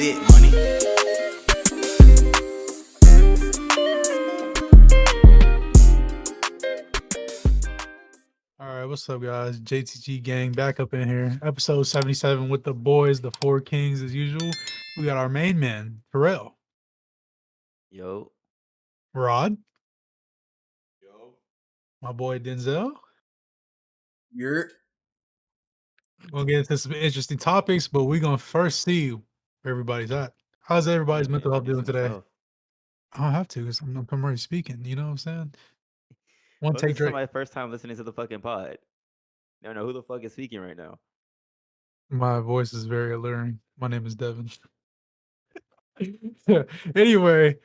it, money. All right, what's up, guys? JTG gang back up in here. Episode 77 with the boys, the four kings as usual. We got our main man, Terrell, Yo. Rod, Yo. my boy Denzel. You're We'll get into some interesting topics, but we're gonna first see where everybody's at. How's everybody's Yeah, man, mental health doing introduce today? himself. I don't have to because I'm already speaking. You know what I'm saying? One Well, this take is Drake. somebody's first time listening to the fucking pod. They don't know who the fuck is speaking right now. My voice is very alluring. My name is Devin. Anyway,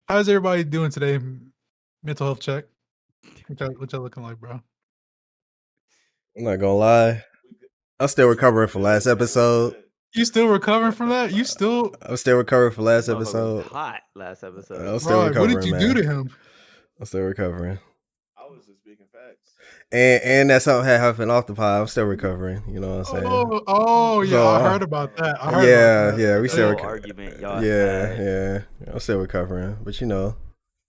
how's everybody doing today? Mental health check. What y'all looking like, bro? I'm not gonna lie. I'm still recovering from last episode. You still recovering from that? You still, I'm still recovering from last This motherfucker was episode. hot last episode. I'm still Rod, what did recovering, you man. do to him? I'm still recovering. I was just speaking facts. And that something had happened off the pod. I'm still recovering. You know what I'm saying? Oh, yeah, So, I heard about that. I heard yeah, about that. yeah, we The still whole recovering. argument y'all Yeah, had. yeah. I'm still recovering, but you know.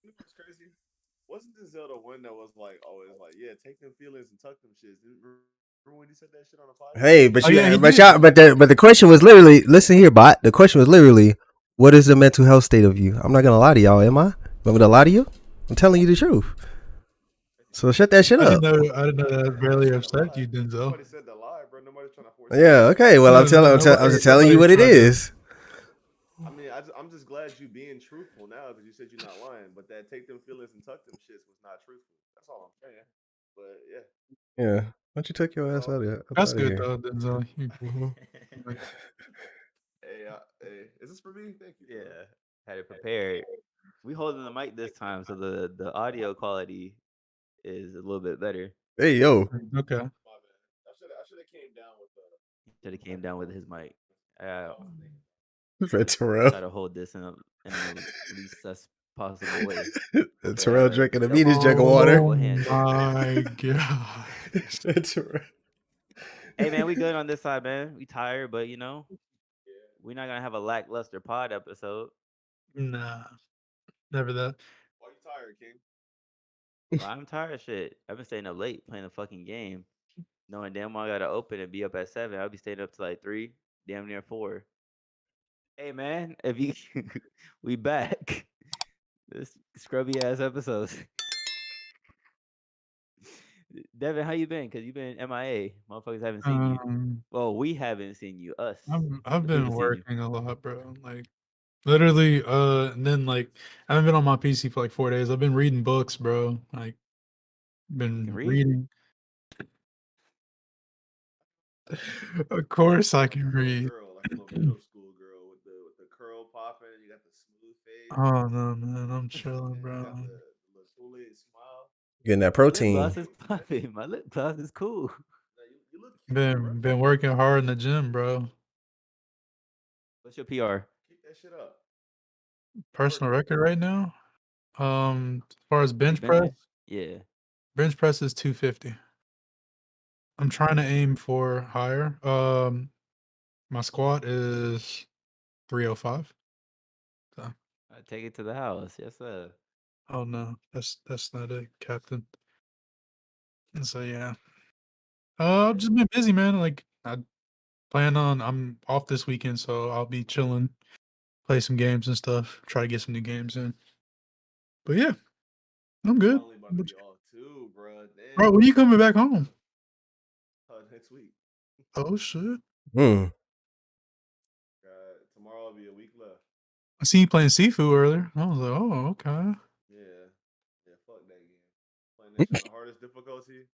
It's crazy. Wasn't Denzel the one that was like always like, yeah, take them feelings and tuck them shits? Remember when he said that shit on the podcast? Hey, but Oh, yeah, he but did. y'all, but the question was literally, listen here, bot. The question was literally, what is the mental health state of you? I'm not gonna lie to y'all, am I? I'm gonna lie to you? I'm telling you the truth. So shut that shit I up. didn't know that barely upset you, Denzel. Nobody said the lie, bro. Nobody's trying to force. Yeah, okay. Well, No, I'm just telling you what it is. I mean, I'm just glad you being truthful now because you said you're not lying. But that take them feelings and tuck them shits was not truthful. That's all I'm saying. But yeah. Yeah. Why don't you take your ass out of That's good, here? though, Denzel. Mhm. Hey, is this for me? Thank you. Bro. Yeah, had it prepared. We holding the mic this time, so the audio quality is a little bit better. Hey, yo. Okay. My bad. I should have came down with the. Should have came down with his mic. Fred Terrell. Try to hold this in the least sus possible way. Terrell drinking the meanest jug of water. Oh, my God. Terrell. Hey, man, we good on this side, man. We tired, but you know, we're not gonna have a lackluster pod episode. Nah, never that. Why you tired, King? Well, I'm tired of shit. I've been staying up late playing the fucking game, knowing damn well I gotta open and be up at 7. I'll be staying up to like 3, damn near 4. Hey, man, if you we back. This scrubby ass episodes. Devin, how you been? Cause you've been MIA. Motherfuckers haven't seen you. Well, we haven't seen you. Us. I've the been people seen you. working a lot, bro. Like literally, and then like I haven't been on my PC for like 4 days. I've been reading books, bro. Like been read? reading. Of course, I can read. Girl, like a little middle school girl with the curl popping. You got the smooth face. Oh no, man, I'm chilling, You bro. got the Kool-Aid smile. Getting that Lip protein. gloss is popping. My lip gloss is cool. Now, you look cute, bro. Been working hard in the gym, bro. What's your PR? Keep that shit up. Personal record right now. As far as bench You press, benching? Yeah. bench press is 250. I'm trying to aim for higher. My squat is 305. So, I take it to the house. Yes, sir. oh no, that's not it, Captain. And so yeah, I've just been busy, man. Like I'm off this weekend, so I'll be chilling, play some games and stuff. Try to get some new games in. But yeah, I'm good. Only about to be off too, bro. Damn. Bro, when you coming back home? Next week. Oh shit! Tomorrow will be a week left. I seen you playing Seafood earlier. I was like, oh okay. Yeah, fuck that game. Playing that shit on the hardest difficulty.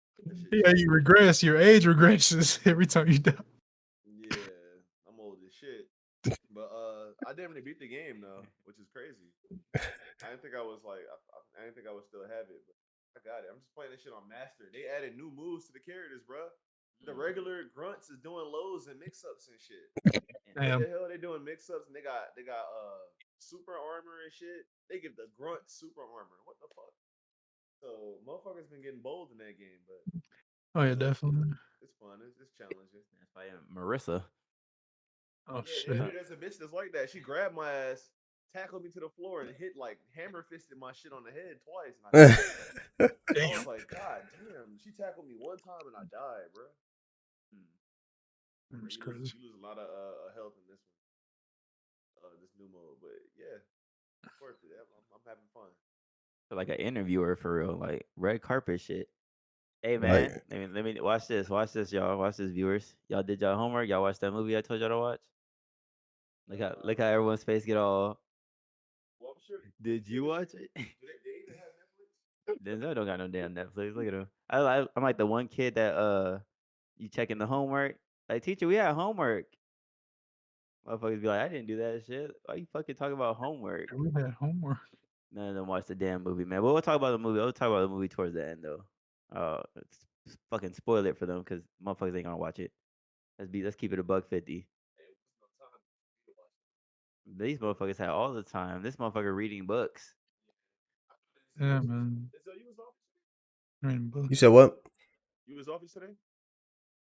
Yeah, you regress. Your age regresses every time you die. Yeah, I'm old as shit. But I definitely beat the game though, which is crazy. I didn't think I was like, I didn't think I would still have it, but I got it. I'm just playing this shit on Master. They added new moves to the characters, bro. The regular grunts is doing lows and mix ups and shit. Damn. What the hell they doing mix ups and they got super armor and shit. They give the grunt super armor. What the fuck? So motherfuckers been getting bold in that game, but Oh yeah, definitely. it's fun. It's challenging. That's by Marissa. Oh Yeah, shit. there's a bitch that's like that. She grabbed my ass, tackled me to the floor, and hit like hammer fisted my shit on the head twice. And I died. I was like, God damn, she tackled me one time and I died, bro. That's You crazy. lose a lot of health in this one, this new mode. But yeah, it's worth it. I'm having fun. Like an interviewer for real, like red carpet shit. Hey Like, man, let me watch this, y'all, watch this, viewers. Y'all did y'all homework. Y'all watched that movie I told y'all to watch. Look how everyone's face get all. Well, I'm sure. Did you watch it? Do they even have Netflix? Denzel don't got no damn Netflix. Look at him. I'm like the one kid that you checking the homework. Like, teacher, we had homework. Motherfuckers be like, I didn't do that shit. Why you fucking talking about homework? We had homework. None of them watch the damn movie, man. But we'll talk about the movie. We'll talk about the movie towards the end, though. Fucking spoil it for them because motherfuckers ain't gonna watch it. Let's keep it a $1.50. These motherfuckers had all the time. This motherfucker reading books. Yeah, man. So you was off? you said what? You was off today?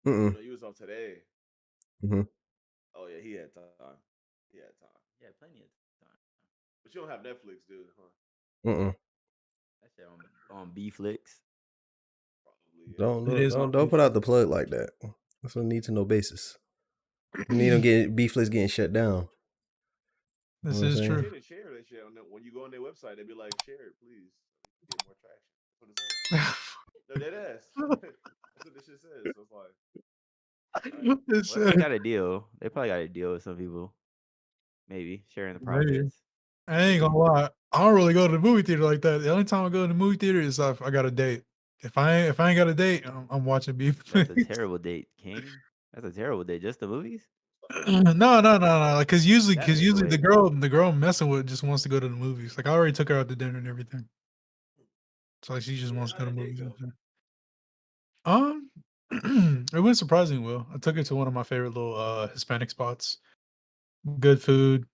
Mm-mm. No, you was off today. Mm-hmm. Oh yeah, he had time. He had time. Yeah, plenty of time. But you don't have Netflix, dude, huh? Mm-mm. That shit on B-Flix. Probably. It is Don't put out the plug like that. That's on a need to know basis. You need them B-Flix getting shut down. This You know what is I'm true. They didn't share that shit on that. When you go on their website, they'd be like, "Share it, please, get more traction." That's what it says. No, dead ass. That's what this shit says. So it's like, It's, Well, they got a deal. They probably got a deal with some people. Maybe sharing the profits. I ain't gonna lie. I don't really go to the movie theater like that. The only time I go to the movie theater is if I got a date. If I ain't got a date, I'm watching beef. That's a terrible date, King. That's a terrible date. Just the movies? No. Like, cause usually That is the the way. girl I'm messing with just wants to go to the movies. Like I already took her out to dinner and everything. So like she just wants to go to the movies. It went surprisingly well. I took her to one of my favorite little Hispanic spots. Good food,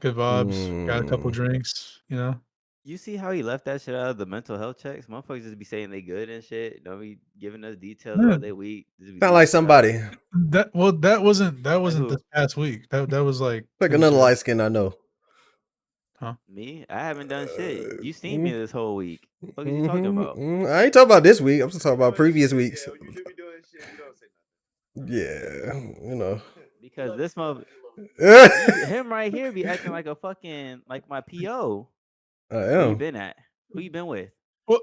good vibes. Got a couple drinks. You know. You see how he left that shit out of the mental health checks? Motherfuckers just be saying they good and shit. Don't be giving us details Yeah. about their week. Sound like somebody. That wasn't who? this past week. That was like Like 2 weeks another ago. light skin I know. Huh? Me? I haven't done shit. You seen me this whole week. What are you talking about? I ain't talking about this week. I'm just talking about previous weeks. Yeah, when you do be doing shit, you don't say nothing. Yeah, you know. Because this mother, him right here be acting like a fucking like my PO. I Where you am. been at? Who you been with? Well,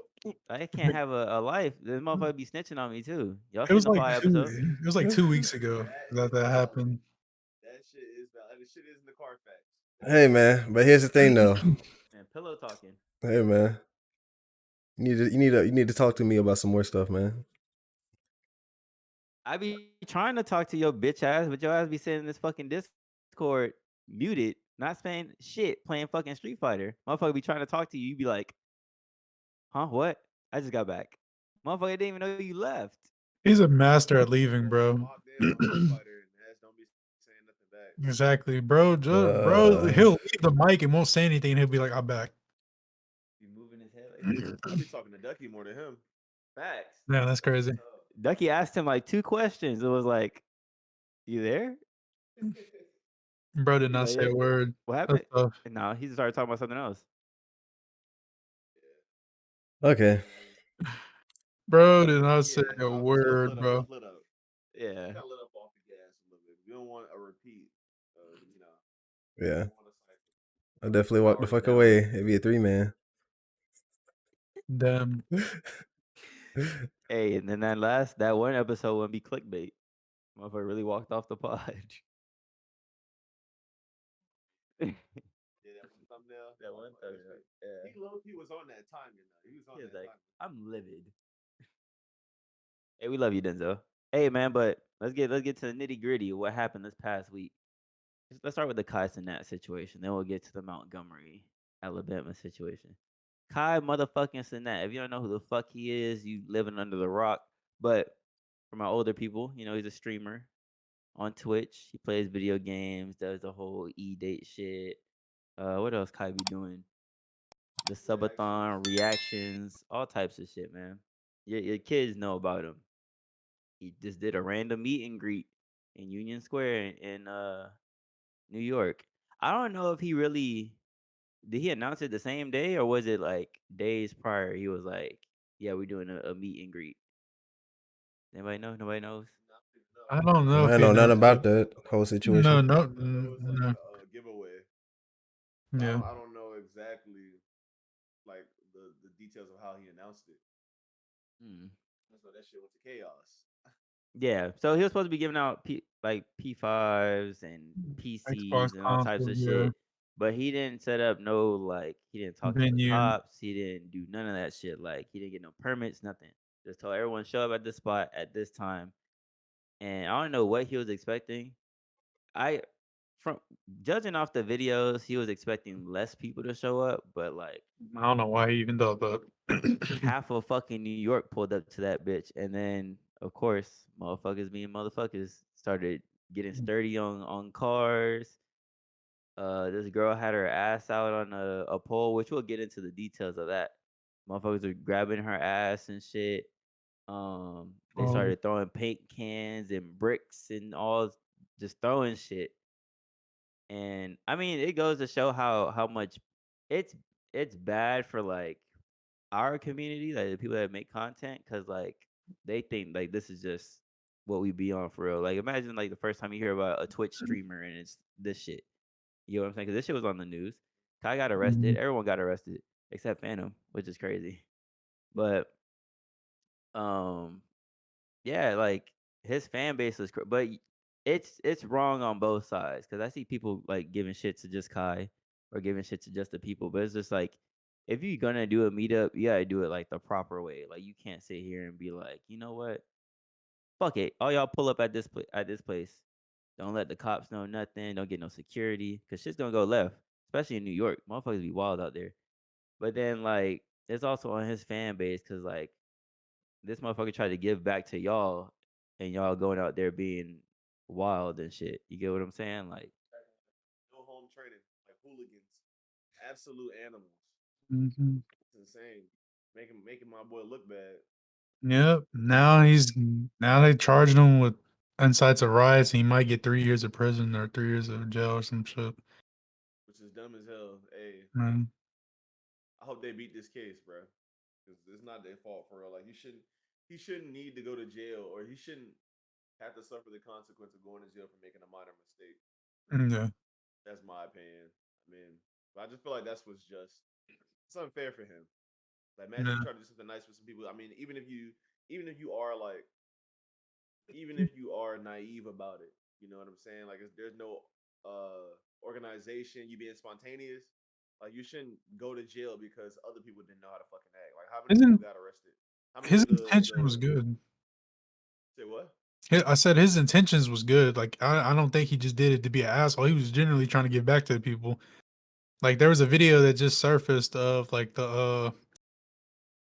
I can't have a life. This motherfucker be snitching on me too. Y'all it seen was the like fire 2 episode? it was like 2 weeks ago that happened. That shit is valid. This shit is in the Carfax. Hey man, but here's the thing though. And pillow talking. Hey man, you need to talk to me about some more stuff, man. I be trying to talk to your bitch ass, but your ass be sitting in this fucking Discord muted, not saying shit, playing fucking Street Fighter. Motherfucker be trying to talk to you. You be like, huh? What? I just got back. Motherfucker didn't even know you left. He's a master at leaving, bro. Locked in on Street Fighter and ass don't be saying nothing back. Exactly, bro. Bro, he'll leave the mic and won't say anything. And he'll be like, "I'm back." Be moving his head like I be talking to Ducky more than him. facts. Yeah, that's crazy. Ducky asked him like 2 questions. It was like, you there? Bro did He's not like, say a "Yeah, word. what That's happened?" tough. And now he started talking about something else. Okay. Bro did not say Yeah, a word, bro. Lit up. Yeah. Got lit up off the gas a little bit. We don't want a repeat. Yeah. don't want a cycle. I definitely walk the fuck away. It'd be a 3-man. Damn. Hey, and then that one episode wouldn't be clickbait. Motherfucker really walked off the pod. Yeah, that was the thumbnail. That one thumbnail. Yeah. He was on that timing though. He was on He was that like, timing. I'm livid. Hey, we love you, Denzel. Hey, man, but let's get to the nitty gritty of what happened this past week. Let's start with the Kai Cenat situation. Then we'll get to the Montgomery, Alabama situation. Kai motherfucking Cenat. If you don't know who the fuck he is, you living under the rock. But for my older people, he's a streamer on Twitch. He plays video games, does the whole e-date shit. What else Kai be doing? The subathon, reactions, all types of shit, man. Your kids know about him. He just did a random meet and greet in Union Square in New York. I don't know if he really did he announce it the same day or was it like days prior? He was like, "Yeah, we're doing a meet and greet." Anybody know? Nobody knows. I don't know if I he know nothing announced about it. that whole No, situation. no, I know it's like no. a giveaway. Yeah. I don't know exactly like the details of how he announced it. Hmm. So that shit went to chaos. Yeah, so he was supposed to be giving out like P5s and Xbox PCs and all types console, of yeah. shit, but he didn't set up no like he didn't talk to the Venue. cops, he didn't do none of that shit. Like he didn't get no permits, nothing. Just told everyone show up at this spot at this time, and I don't know what he was expecting. I from judging off the videos, he was expecting less people to show up, but like I don't know why he even thought that. half of fucking New York pulled up to that bitch, and then of course, motherfuckers being motherfuckers started getting sturdy on cars. This girl had her ass out on a pole, which we'll get into the details of that. Motherfuckers are grabbing her ass and shit. They Oh, started throwing paint cans and bricks and all, just throwing shit. And I mean, it goes to show how much it's it's bad for like our community, like the people that make content, because like they think like this is just what we be on for real. Like imagine like the first time you hear about a Twitch streamer and it's this shit. You know what I'm saying? Because this shit was on the news. Kai got arrested. mhm. Everyone got arrested except Phantom, which is crazy. But um, yeah, like his fan base was, but it's wrong on both sides because I see people like giving shit to just Kai or giving shit to just the people, but it's just like if you're gonna do a meetup, you gotta do it like the proper way. Like you can't sit here and be like, you know what, fuck it, all y'all pull up at at this place. Don't let the cops know nothing. Don't get no security because shit's gonna go left, especially in New York. Motherfuckers be wild out there. But then like it's also on his fan base because like this motherfucker tried to give back to y'all, and y'all going out there being wild and shit. You get what I'm saying? Like, No home training, like hooligans, absolute animals. Mhm. It's insane. Making my boy look bad, Yep. Now they charged him with incites of riots. And he might get 3 years of prison or 3 years of jail or some shit. which is dumb as hell. Hey, Man. I hope they beat this case, bro, because it's not their fault for real. Like he shouldn't need to go to jail, or he shouldn't have to suffer the consequence of going to jail for making a minor mistake. Yeah. That's my opinion. I mean, but I just feel like that's what's just. It's unfair for him. Like, imagine you Yeah. try to do something nice for some people. I mean, even if you are like, even if you are naive about it, you know what I'm saying? Like, there's no organization. You being spontaneous. Like, you shouldn't go to jail because other people didn't know how to fucking act. Like, how many His people in, got arrested? How many his of intention was the good. say what? I said his intentions was good. Like I don't think he just did it to be an asshole. He was genuinely trying to give back to the people. Like there was a video that just surfaced of like I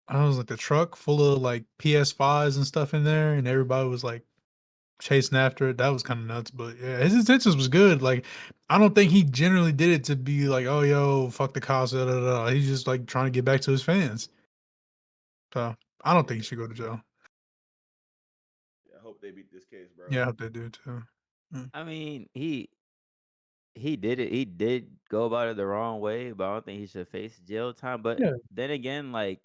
was like the truck full of like PS5s and stuff in there, and everybody was like chasing after it. That was kind of nuts, but yeah, his intentions was good. Like I don't think he generally did it to be like, oh yo, fuck the cops. Da, da, da. He's just like trying to get back to his fans. So I don't think he Yeah, should go to jail. yeah. I hope they beat this case, bro. Yeah, I hope they do too. Mm. I mean, he did it. He did go about it the wrong way, but I don't think he should face jail time. But Yeah, then again, like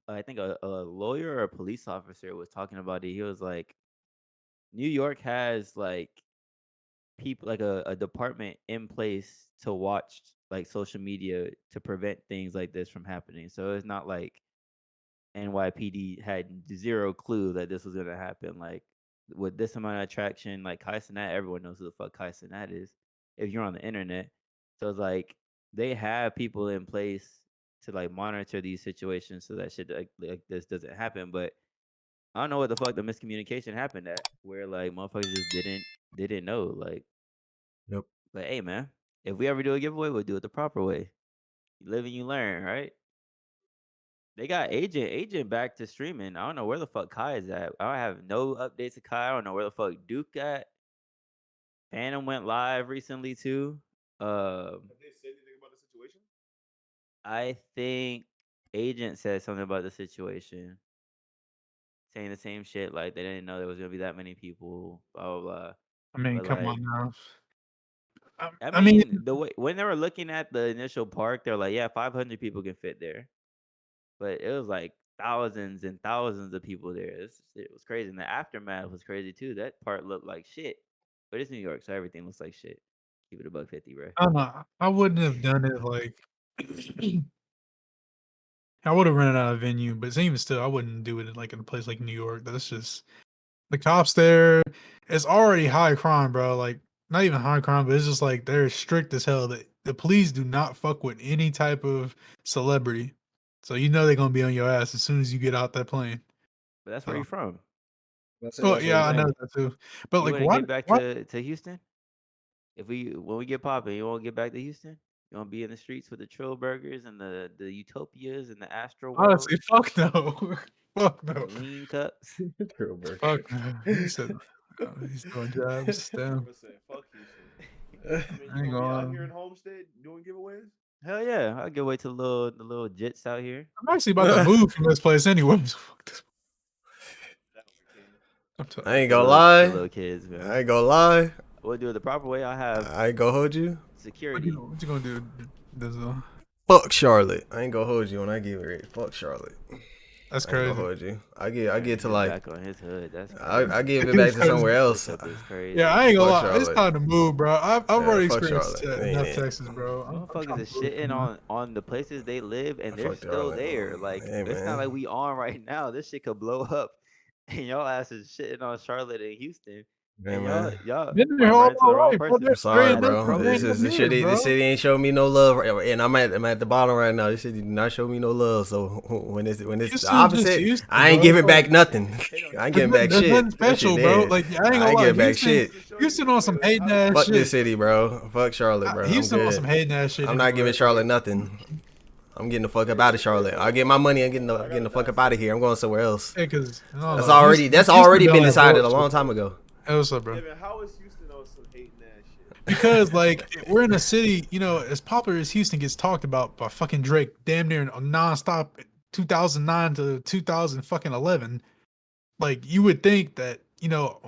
I think a lawyer or a police officer was talking about it. He was like, New York has like people like a department in place to watch like social media to prevent things like this from happening. So it's not like NYPD had zero clue that this was gonna happen. Like with this amount of attraction, like Kai Cenat, everyone knows who the fuck Kai Cenat is if you're on the internet. So it's like they have people in place to like monitor these situations so that shit like this doesn't happen. But I don't know what the fuck the miscommunication happened at where like motherfuckers just didn't know. Like, Yep. but hey man, if we ever do a giveaway, we'll do it the proper way. You live and you learn, right? They got agent back to streaming. I don't know where the fuck Kai is at. I don't have no updates to Kai. I don't know where the fuck Duke at. Phantom went live recently too. Have they said anything about the situation? I think agent said something about the situation, saying the same shit. Like they didn't know there was gonna be that many people. Blah blah blah. I mean, But come like on now. I mean, the way when they were looking at the initial park, they're like, yeah, 500 people can fit there, but it was like thousands and thousands of people there. It was crazy, and the aftermath was crazy too. That part looked like shit, but it's New York, so everything looks like shit. Keep it $1.50, bro. I don't know. I wouldn't have done it like. I would have rented out a venue, but even still, I wouldn't do it like in a place like New York. That's just the cops there. It's already high crime, bro. Like not even high crime, but it's just like they're strict as hell. The police do not fuck with any type of celebrity, so you know they're gonna be on your ass as soon as you get out that plane. But that's where you from. Oh yeah, I know that too. But You like, want to what? get back to Houston? When we get popping, you want to get back to Houston? You want to be in the streets with the Trill Burgers and the Utopias and the Astro World? Honestly, fuck no, fuck no, Lean cups. fuck no. He said he's doing jabs. Damn. Fuck Houston. I mean, I you ain't gonna be out gonna. here in Homestead doing giveaways? Hell yeah, I'll give away to the little jits out here. I'm actually about to move from this place anyway. So fuck this. I ain't The gonna little- lie. the little kids, man. I ain't gonna lie. We'll do it the proper way. I have I ain't gonna hold you. security. What you gonna do? Fuck Charlotte. I ain't gonna hold you when I give it. Fuck Charlotte. That's I ain't crazy. gonna hold you. I get to like. back on his hood. That's I give it back to somewhere else. It's crazy. Yeah, I ain't gonna Fuck lie. It's Charlotte. time to move, bro. I've already fuck experienced Charlotte. enough Yeah. Texas, bro. I'm Motherfuckers trying is to move, shitting man. on the places they live, and they're fucked still Charlotte. there. Like Hey, it's man. not like we on right now. This shit could blow up, and y'all ass is shitting on Charlotte and Houston. Hey, And man. y'all Been might there all run into the my wrong life, bro. person. I'm sorry, ain't bro. nothing- This ain't is the nothing city. here, The bro. city ain't showing me no love, and I'm at the bottom right now. This city did not show me no love. So when it's Houston's the just opposite, Houston, I ain't bro. giving back nothing. I ain't giving back There's shit. nothing That shit special, bro. dead. Like I ain't I gonna ain't lie. giving back Houston, shit. Houston on some hating ass Fuck shit. this city, bro. Fuck Charlotte, bro. I'm Houston on some good. hating ass shit. I'm not giving Charlotte nothing. I'm getting the fuck up out of Charlotte. I get my money. I'm getting the fuck up out of here. I'm going somewhere else. Yeah, cause That's already been decided a long time ago. Hey, what's up, bro? Evan, how is Houston on some hating ass shit? Because like we're in a city, you know, as popular as Houston gets talked about by fucking Drake, damn near nonstop, 2009 to 2011. Like you would think that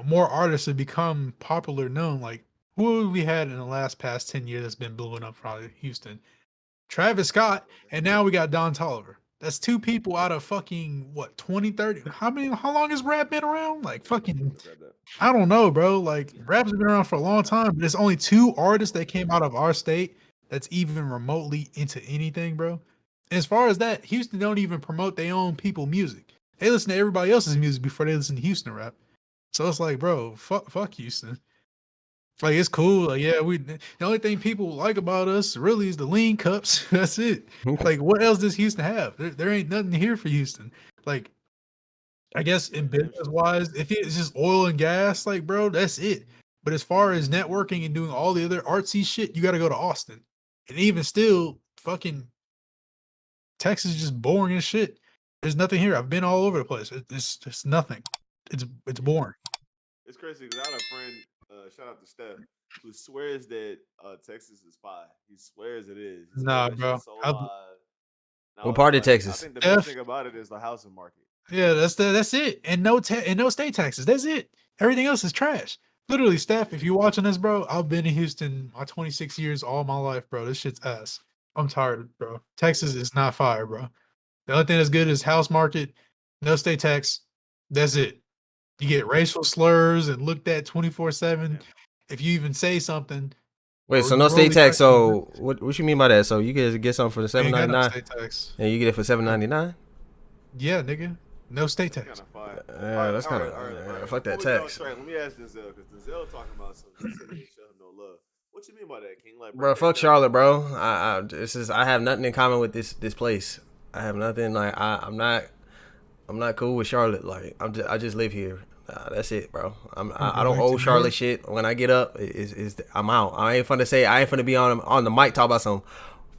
more artists would become popular known. Like who have we had in the last past 10 years that's been blowing up from Houston? Travis Scott, and now we got Don Toliver. That's two people out of fucking what 2030. How long has rap been around? Like fucking I don't know, bro. Like rap's been around for a long time, but there's only two artists that came out of our state that's even remotely into anything, bro. And as far as that, Houston don't even promote their own people music. They listen to everybody else's music before they listen to Houston rap. So it's like, bro, fuck Houston. Like it's cool. Like yeah, the only thing people like about us really is the lean cups. That's it. Like what else does Houston have? There ain't nothing here for Houston. Like I guess in business wise, if it's just oil and gas, like bro, that's it. But as far as networking and doing all the other artsy shit, you got to go to Austin. And even still, fucking Texas is just boring as shit. There's nothing here. I've been all over the place. It's nothing. It's boring. It's crazy because I had a friend, shout out to Steph, who swears that Texas is fire. He swears it is. He Nah, swears that bro. shit's so live. And I What was part of like, Texas? I think the best thing about it is the housing market. Yeah, that's it. And no state taxes. That's it. Everything else is trash. Literally, Steph, if you're watching this, bro, I've been in Houston my 26 years all my life, bro. This shit's ass. I'm tired, bro. Texas is not fire, bro. The only thing that's good is house market, no state tax. That's it. You get racial slurs and looked at 24/7. If you even say something. Wait, so no state tax. So what you mean by that? So you get something for the $7.99, no state tax. and you get it for $7.99? Yeah, nigga. No state tax. Yeah, that's kind of fuck that tax. Let me ask Denzel because Denzel talking about something. He said he show him no love. What you mean by that, King? Like, Bro, fuck Charlotte, bro. I have nothing in common with this place. I have nothing. Like I'm not cool with Charlotte. Like I just live here. That's it, bro. I don't owe Charlotte shit. When I get up, I'm out. I ain't finna be on the mic talk about some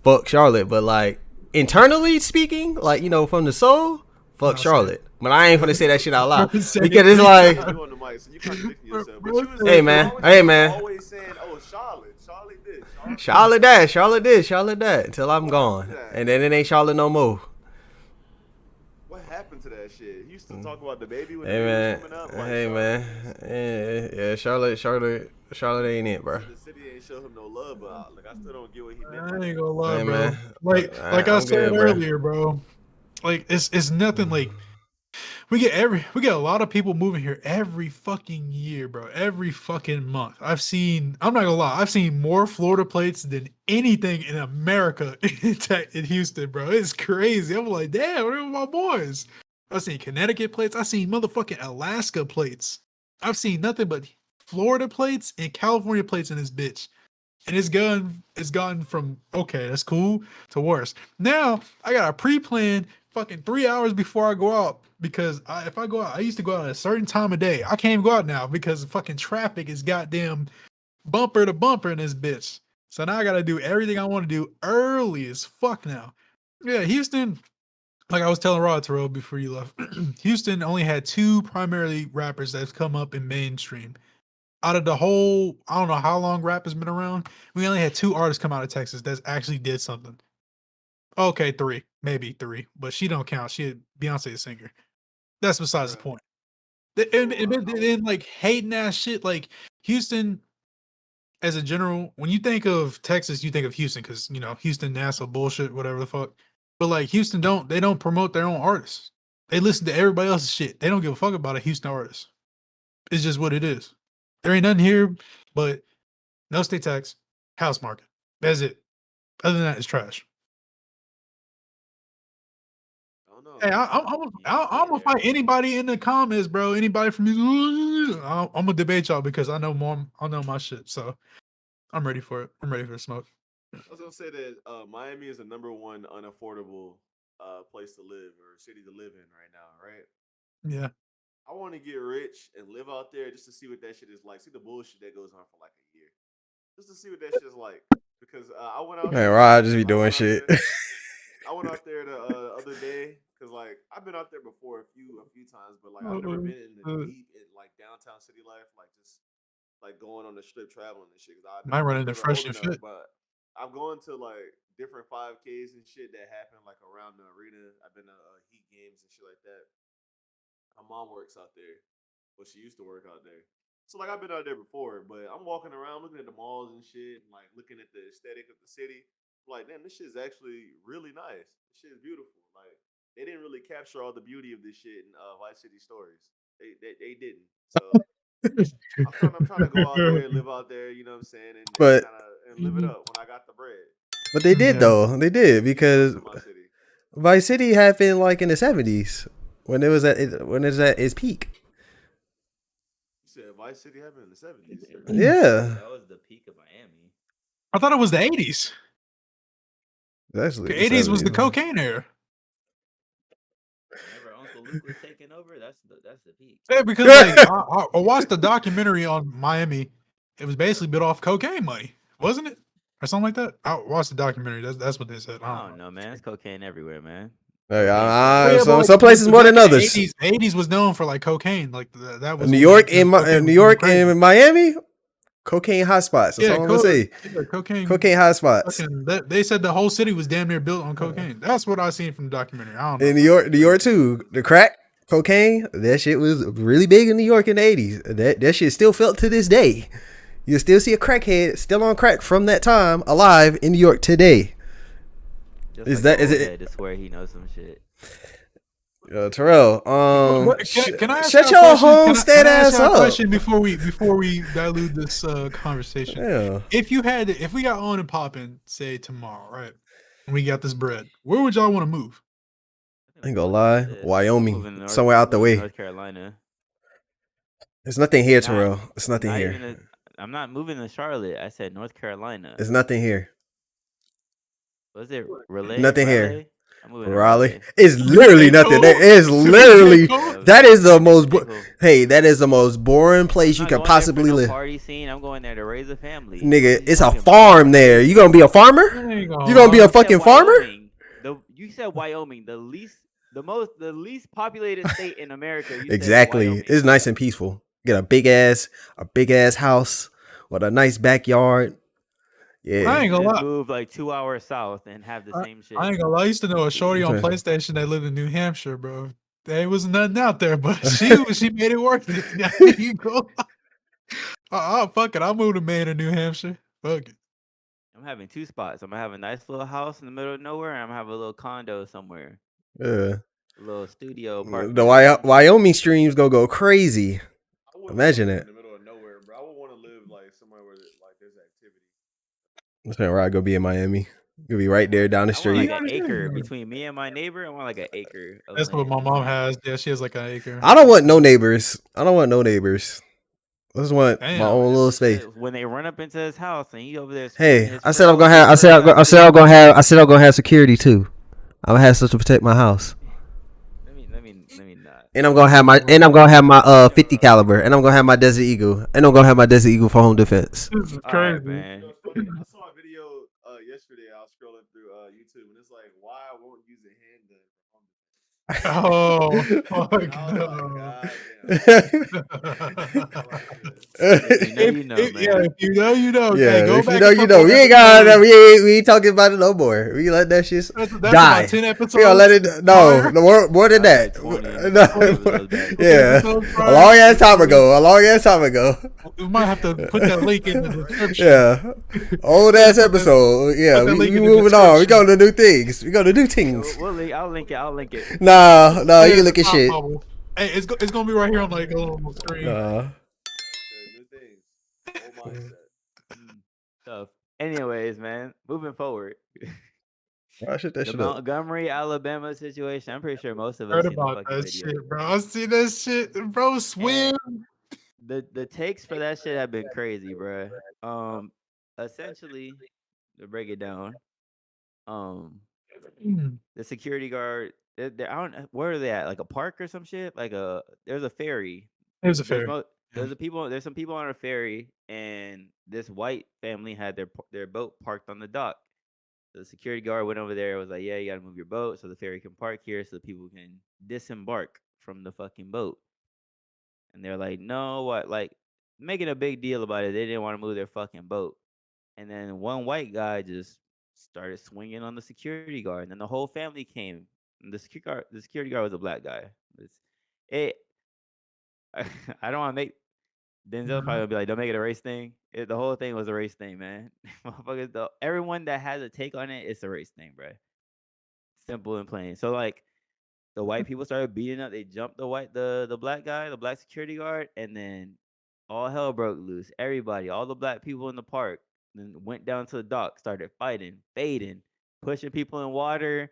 fuck Charlotte, but like internally speaking, like from the soul, fuck Charlotte. But I ain't finna say that shit out loud because it's like, hey man, always saying, oh Charlotte this, Charlotte that until I'm gone, and then it ain't Charlotte no more. What happened to that shit? He used to talk about the baby when Hey the man, baby was coming up. Like, hey man, yeah, Charlotte Charlotte ain't it, bro. Said the city ain't show him no love, but like I still don't get what he meant. I by ain't that. gonna lie, Hey, bro. man. Like I I'm said good, bro. earlier, bro. Like it's nothing. Like we get a lot of people moving here every fucking year, bro. Every fucking month. I'm not gonna lie, I've seen more Florida plates than anything in America in Houston, bro. It's crazy. I'm like, damn, where are my boys? I've seen Connecticut plates. I've seen motherfucking Alaska plates. I've seen nothing but Florida plates and California plates in this bitch. And it's gone from okay, that's cool to worse. Now I got a pre-plan fucking 3 hours before I go out because if I go out, I used to go out at a certain time of day. I can't even go out now because fucking traffic is goddamn bumper to bumper in this bitch. So now I gotta do everything I want to do early as fuck now. Yeah, Houston, like I was telling Rod Terrell before you left, Houston only had 2 primarily rappers that's come up in mainstream. Out of the whole, I don't know how long rap has been around, we only had 2 artists come out of Texas that actually did something. Okay, 3, maybe 3, but she don't count. Beyonce a singer. That's besides the point. And like hating ass shit, like Houston as a general. When you think of Texas, you think of Houston because Houston NASA bullshit, whatever the fuck. But like Houston don't promote their own artists. They listen to everybody else's shit. They don't give a fuck about a Houston artist. It's just what it is. There ain't nothing here but no state tax, house market. That's it. Other than that, it's trash. I don't know. Hey, I'm gonna fight anybody in the comments, bro. Anybody from you, I'm gonna debate y'all because I know more. I know my shit, so I'm ready for it. I'm ready for the smoke. I was gonna say that Miami is the #1 unaffordable place to live or city to live in right now, right? Yeah. I want to get rich and live out there just to see what that shit is like. See the bullshit that goes on for like a year, just to see what that shit's like. Because I went out. Man, Rod just be doing shit. I went out there the other day because like I've been out there before a few times, but like I've never been in the deep in like downtown city life, like just like going on the strip traveling and shit. Cause Might run was into never fresh old and enough, fit. but I've gone to like different 5Ks and shit that happen like around the arena. I've been to Heat games and shit like that. My mom works out there. Well, she used to work out there. So like I've been out there before, but I'm walking around looking at the malls and shit, and like looking at the aesthetic of the city. I'm like, damn, this shit is actually really nice. This shit is beautiful. Like they didn't really capture all the beauty of this shit in Vice City Stories. They didn't. So I'm trying to go out there and live out there. You know what I'm saying? And But live it up when I got the bread. But they did though. They did because My city. Vice City happened like in the 70s when it was at its peak. You said Vice City happened in the 70s. Yeah. That was the peak of Miami. I thought it was the 80s. Actually, The 80s was the cocaine era. Whenever Uncle Luke was taking over, that's the peak. Yeah, because like I watched the documentary on Miami. It was basically built off cocaine money, wasn't it, or something like that? I watched the documentary. That's what they said. I don't know, man. It's cocaine everywhere, man. Some places more than others. 80s was known for like cocaine, like that was New York and Miami. Cocaine hotspots. That's all I'm gonna say. Yeah, cocaine hotspots. They said the whole city was damn near built on cocaine. That's what I seen from the documentary. I don't know. In New York too. The crack, cocaine, that shit was really big in New York in the 80s. That shit still felt to this day. You still see a crackhead still on crack from that time alive in New York today. Just is it? To swear he knows some shit. Terrell, can I shut your homestead ass up. Question before we dilute this conversation. Yeah. If we got on and popping, say tomorrow, right? And we got this bread, where would y'all want to move? I ain't gonna lie, Wyoming, somewhere out the way. North Carolina. There's nothing here, Terrell. There's nothing here. I'm not moving to Charlotte. I said North Carolina. There's nothing here. Was it Raleigh? Nothing here. Raleigh. It's literally nothing. There is literally that is the most that is the most boring place you can possibly live. Party scene. I'm going there to raise a family. Nigga, it's a farm there. You gonna be a farmer? You gonna be a fucking farmer? You said Wyoming, the least populated state in America. Exactly. It's nice and peaceful. Get a big ass house with a nice backyard. Yeah, I ain't gonna lie. Move like 2 hours south and have the same shit. I ain't gonna lie. I used to know a shorty on PlayStation that lived in New Hampshire, bro. There was nothing out there, but she made it work. Oh, fuck it. I'll move to Maine or New Hampshire. Fuck it. I'm having 2 spots. I'm gonna have a nice little house in the middle of nowhere, and I'm gonna have a little condo somewhere, Yeah. a little studio The apartment or something. Wyoming streams go crazy. I wouldn't Imagine want to live it. in the middle of nowhere, bro. I would want to live like somewhere where like there's activity. That's where I go be in Miami. You'll be right there down the I want like street. an Yeah, acre yeah. between me and my neighbor. I want like an acre of That's what land my in mom Miami. has. Yeah, she has like an acre. I don't want no neighbors. I don't want no neighbors. I just want my Damn. own little space. When they run up into his house and he over there Hey, swinging his I said I'm fro gonna on have. his bird I said I'm stick. gonna have. I said I'm gonna have security too. I'm gonna have stuff to protect my house, Let me not. and I'm gonna have my 50 caliber, and I'm gonna have my Desert Eagle, and I'm gonna have my Desert Eagle for home defense. This is All right, crazy. man. You know, it's funny. I saw a video yesterday. I was scrolling through YouTube, and it's like, why I won't use a handgun for home Oh, fuck defense. And I was no. like, God If you know, you know, man. Yeah, if you know, you know. Okay, Yeah, go if back. you know, you know. We ain't got. We ain't talking about it no more. We let that shit That's die. about 10 episodes. We gonna let it. No, prior. more than Like that. 20 No, episodes back. yeah, Episodes a prior. long ass time ago. A long ass time ago. We might have to put that link in the description. Yeah, old ass episode. Yeah, put that we link in the moving on. We description. going to do things. We going to do things. I'll link it. I'll link it. Nah, Yeah, you look at top shit. bubble. Hey, it's gonna be right here on like a little screen. Nah. New things. Whole mindset. Tough. Anyways, man, moving forward. I should that The shit up. Montgomery, Alabama situation. I'm pretty sure most of us Heard seen the about fucking that video. shit, bro. I see that shit, bro. Swim. The takes for that shit have been crazy, bro. Essentially, to break it down, the security guard. I don't. Where are they at? Like a park or some shit? Like there's a ferry. It was a ferry. There's some people on a ferry, and this white family had their boat parked on the dock. So the security guard went over there. Was like, "Yeah, you gotta move your boat so the ferry can park here, so the people can disembark from the fucking boat." And they're like, "No, what?" Like making a big deal about it. They didn't want to move their fucking boat. And then one white guy just started swinging on the security guard, and then the whole family came. And the security guard was a black guy. It, I don't want to make Denzel probably gonna be like, "Don't make it a race thing." The whole thing was a race thing, man. Motherfuckers, everyone that has a take on it, it's a race thing, bro. Simple and plain. So like, the white people started beating up. They jumped the black guy, the black security guard, and then all hell broke loose. Everybody, all the black people in the park, then went down to the dock, started fighting, fading, pushing people in water.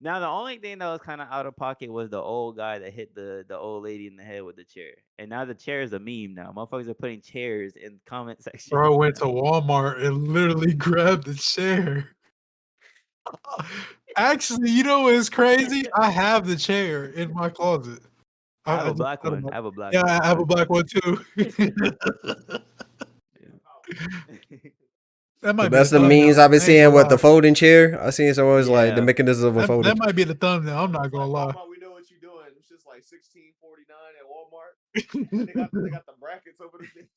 Now the only thing that was kind of out of pocket was the old guy that hit the old lady in the head with the chair. And now the chair is a meme now. Motherfuckers are putting chairs in comment section. Bro went to Walmart and literally grabbed the chair. Actually, you know what's crazy? I have the chair in my closet. I have a just black thought one. about I have a black Yeah, one. I have a black one too. That might be That's the thumbnail. memes I've been I ain't seeing gonna with the lie. folding chair. I seen someone was like the Yeah. mechanism of a folding. That might be the thumbnail. I'm not gonna lie. Walmart, we know what you're doing. It's just like $16.49 at Walmart. And they got the brackets over the bitch.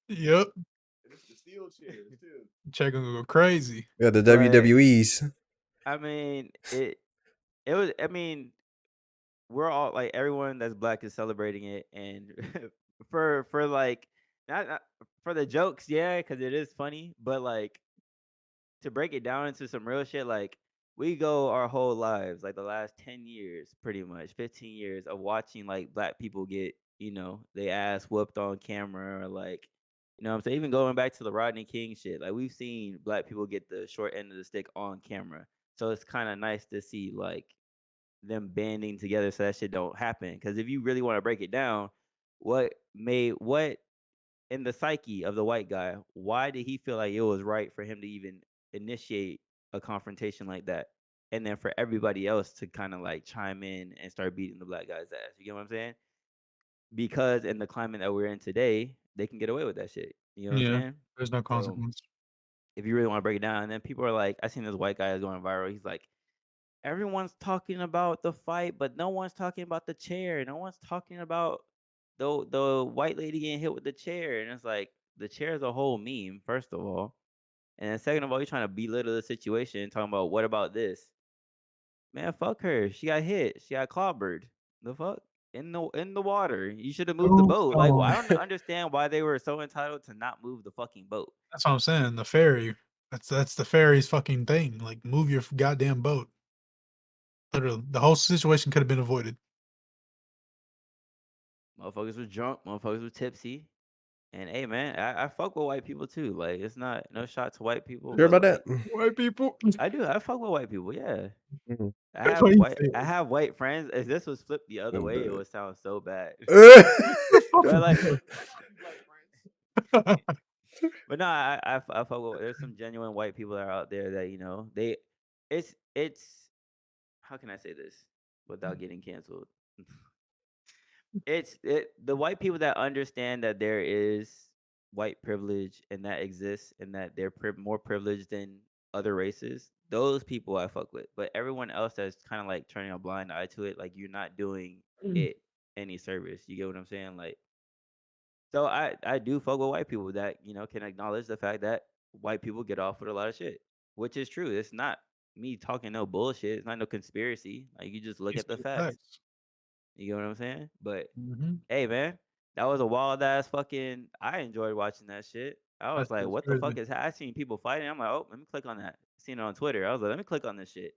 Yep. And it's the steel chairs too. Check gonna go crazy. Yeah, the But- WWEs. I mean, it was. I mean, we're all like everyone that's black is celebrating it, and for like not for the jokes, yeah, because it is funny, but like to break it down into some real shit, like we go our whole lives, like the last 10 years, pretty much 15 years of watching like black people get, they ass whooped on camera, or like, what I'm saying, even going back to the Rodney King shit, like we've seen black people get the short end of the stick on camera. So it's kind of nice to see like them banding together so that shit don't happen. Because if you really want to break it down, what in the psyche of the white guy, why did he feel like it was right for him to even initiate a confrontation like that? And then for everybody else to kind of like chime in and start beating the black guy's ass. You get what I'm saying? Because in the climate that we're in today, they can get away with that shit. You know what I'm saying? There's no consequence. If you really want to break it down, and then people are like, I seen this white guy is going viral. He's like, everyone's talking about the fight, but no one's talking about the chair. No one's talking about the white lady getting hit with the chair. And it's like the chair is a whole meme, first of all. And then second of all, you're trying to belittle the situation, talking about what about this? Man, fuck her. She got hit. She got clobbered. The fuck? in the water. You should have moved the boat. Like, Tombstone. I don't understand why they were so entitled to not move the fucking boat. That's what I'm saying. The ferry. That's the ferry's fucking thing. Like, move your goddamn boat. Literally, the whole situation could have been avoided. Motherfuckers was drunk. Motherfuckers was tipsy. And hey, man, I fuck with white people too. like, it's not no shot to white people, You heard but about like, that? White people. I do. I fuck with white people. Yeah, Mhm. I That's have what you white. say. I have white friends. If this was flipped the other I'm way, it dead. would sound so bad. The fuck But like, is Black friends. but no, I fuck with. There's some genuine white people that are out there that they. It's how can I say this without getting canceled? The white people that understand that there is white privilege and that exists and that they're more privileged than other races. Those people I fuck with, but everyone else that's kind of like turning a blind eye to it, like you're not doing it any service. You get what I'm saying? Like, so I do fuck with white people that can acknowledge the fact that white people get off with a lot of shit, which is true. It's not me talking no bullshit. It's not no conspiracy. Like, you just look at the facts. You get what I'm saying? But Mm-hmm. hey, man, that was a wild ass fucking. I enjoyed watching that shit. I was like, what the fuck is? I seen people fighting. I'm like, oh, let me click on that. Seen it on Twitter. I was like, let me click on this shit.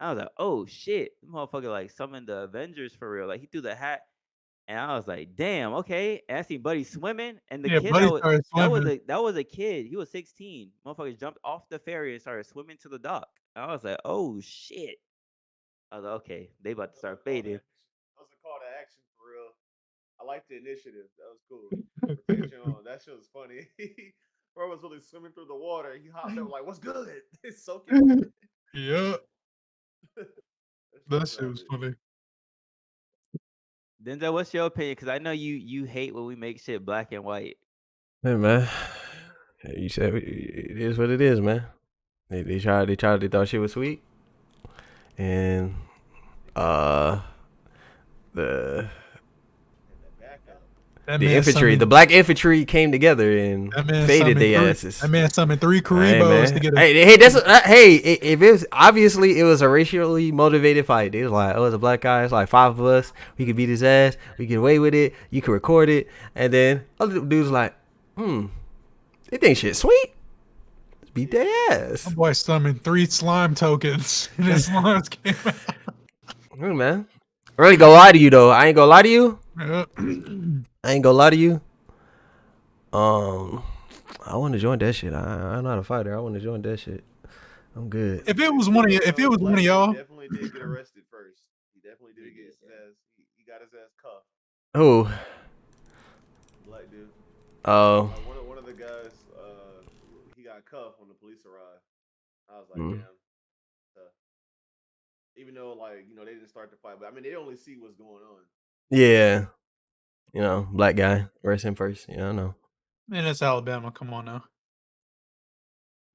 I was like, oh shit, this motherfucker like summoned the Avengers for real. Like, he threw the hat, and I was like, damn, okay. And I seen Buddy swimming, and the Yeah, kid Buddy started swimming. that was a kid. He was 16. Motherfuckers jumped off the ferry and started swimming to the dock. I was like, oh shit. I was like, okay, they about to start fading. That was a call to action for real. I like the initiative. That was cool. Protection on. That shit was funny. Bro was really swimming through the water. He hopped up like, "What's good?" It's soaking wet. Yeah, that That shit was funny. Denzel, what's your opinion? Because I know you hate when we make shit black and white. Hey man, you said it is what it is, man. They thought shit was sweet, and the That the man infantry, summoned, the black infantry came together and that man faded summoned their three, asses. That man summoned 3 Hey, Karibos man. to get a. Hey, that's hey. If it was obviously it was a racially motivated fight. It was like, oh, it's a black guy. It's like 5 of us. We could beat his ass. We get away with it. You can record it, and then other dudes like, they think shit sweet. Let's beat their ass. My boy summoned 3 slime tokens, and his slimes came out. Hey, man. I really gonna lie to you though. I ain't gonna lie to you. Yeah. I ain't gonna lie to you. I want to join that shit. I'm not a fighter. I want to join that shit. I'm good. If it was one of y'all, definitely did get arrested first. He definitely did get his ass. He got his ass cuffed. Who? Black dude. Oh. One of the guys. He got cuffed when the police arrived. I was like, damn. Even though, like, they didn't start the fight, but I mean, they only see what's going on. Yeah. Black guy. Arrest him first. Yeah, I know. man, it's Alabama. Come on now.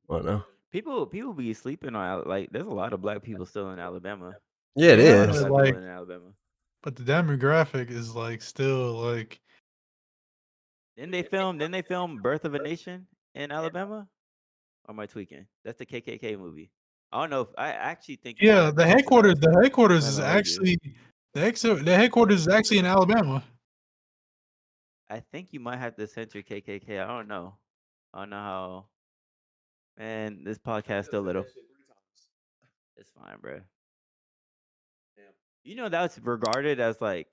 I know. People be sleeping on like. There's a lot of black people still in Alabama. Yeah, it Yeah, is. but Black like, people in Alabama. but the demographic is like still like. Didn't they film Birth of a Nation in Alabama? Or am I tweaking? That's the KKK movie. I don't know if I actually think. Yeah, the headquarters. The headquarters I'm is not gonna hold you. actually the headquarters is actually in Alabama. I think you might have to censor KKK. I don't know. I don't know how. Man, this podcast still little. It's fine, bro. Damn. That's regarded as like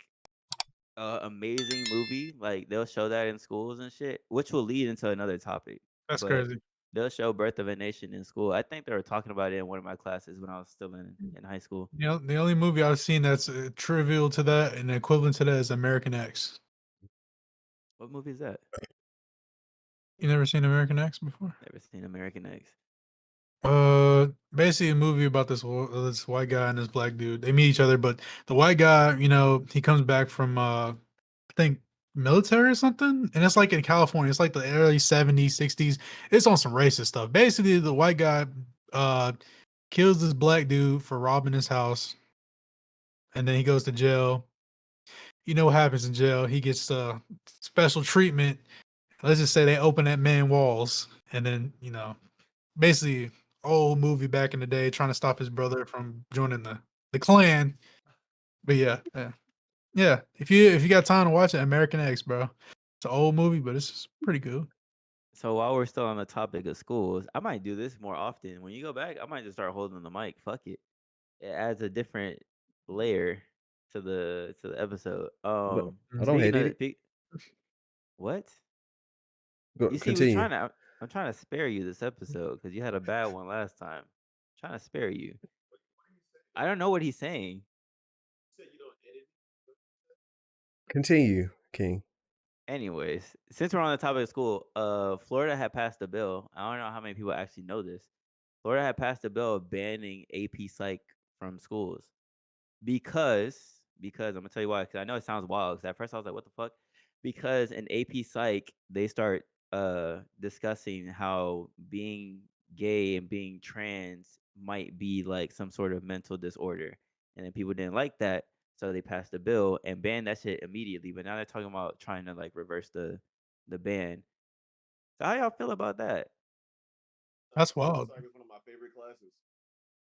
amazing movie. Like, they'll show that in schools and shit, which will lead into another topic. That's But crazy. they'll show Birth of a Nation in school. I think they were talking about it in one of my classes when I was still in high school. The only movie I've seen that's trivial to that and equivalent to that is American X. What movie is that? You never seen American X before? Never seen American X. Basically a movie about this white guy and this black dude. They meet each other, but the white guy, he comes back from I think military or something, and it's like in California. It's like the early 70s, 60s. It's on some racist stuff. Basically, the white guy kills this black dude for robbing his house, and then he goes to jail. You know what happens in jail? He gets special treatment. Let's just say they open that man walls, and then basically old movie back in the day trying to stop his brother from joining the Klan. But yeah. Yeah, if you got time to watch it, American X, bro. It's an old movie, but it's pretty good. So while we're still on the topic of schools, I might do this more often. When you go back, I might just start holding the mic. Fuck it. It adds a different layer to the episode. I don't Speaking hate of it. what? Go, You see, continue. I'm trying to spare you this episode because you had a bad one last time. Trying to spare you. I don't know what he's saying. Continue, King. Anyways, since we're on the topic of school, Florida had passed a bill. I don't know how many people actually know this. Florida had passed a bill banning AP Psych from schools because I'm gonna tell you why. Because I know it sounds wild. Because at first I was like, "What the fuck?" Because in AP Psych they start discussing how being gay and being trans might be like some sort of mental disorder, and then people didn't like that, so they passed a bill and banned that shit immediately. But now they're talking about trying to like reverse the ban. So how y'all feel about that? That's wild. Psych is one of my favorite classes.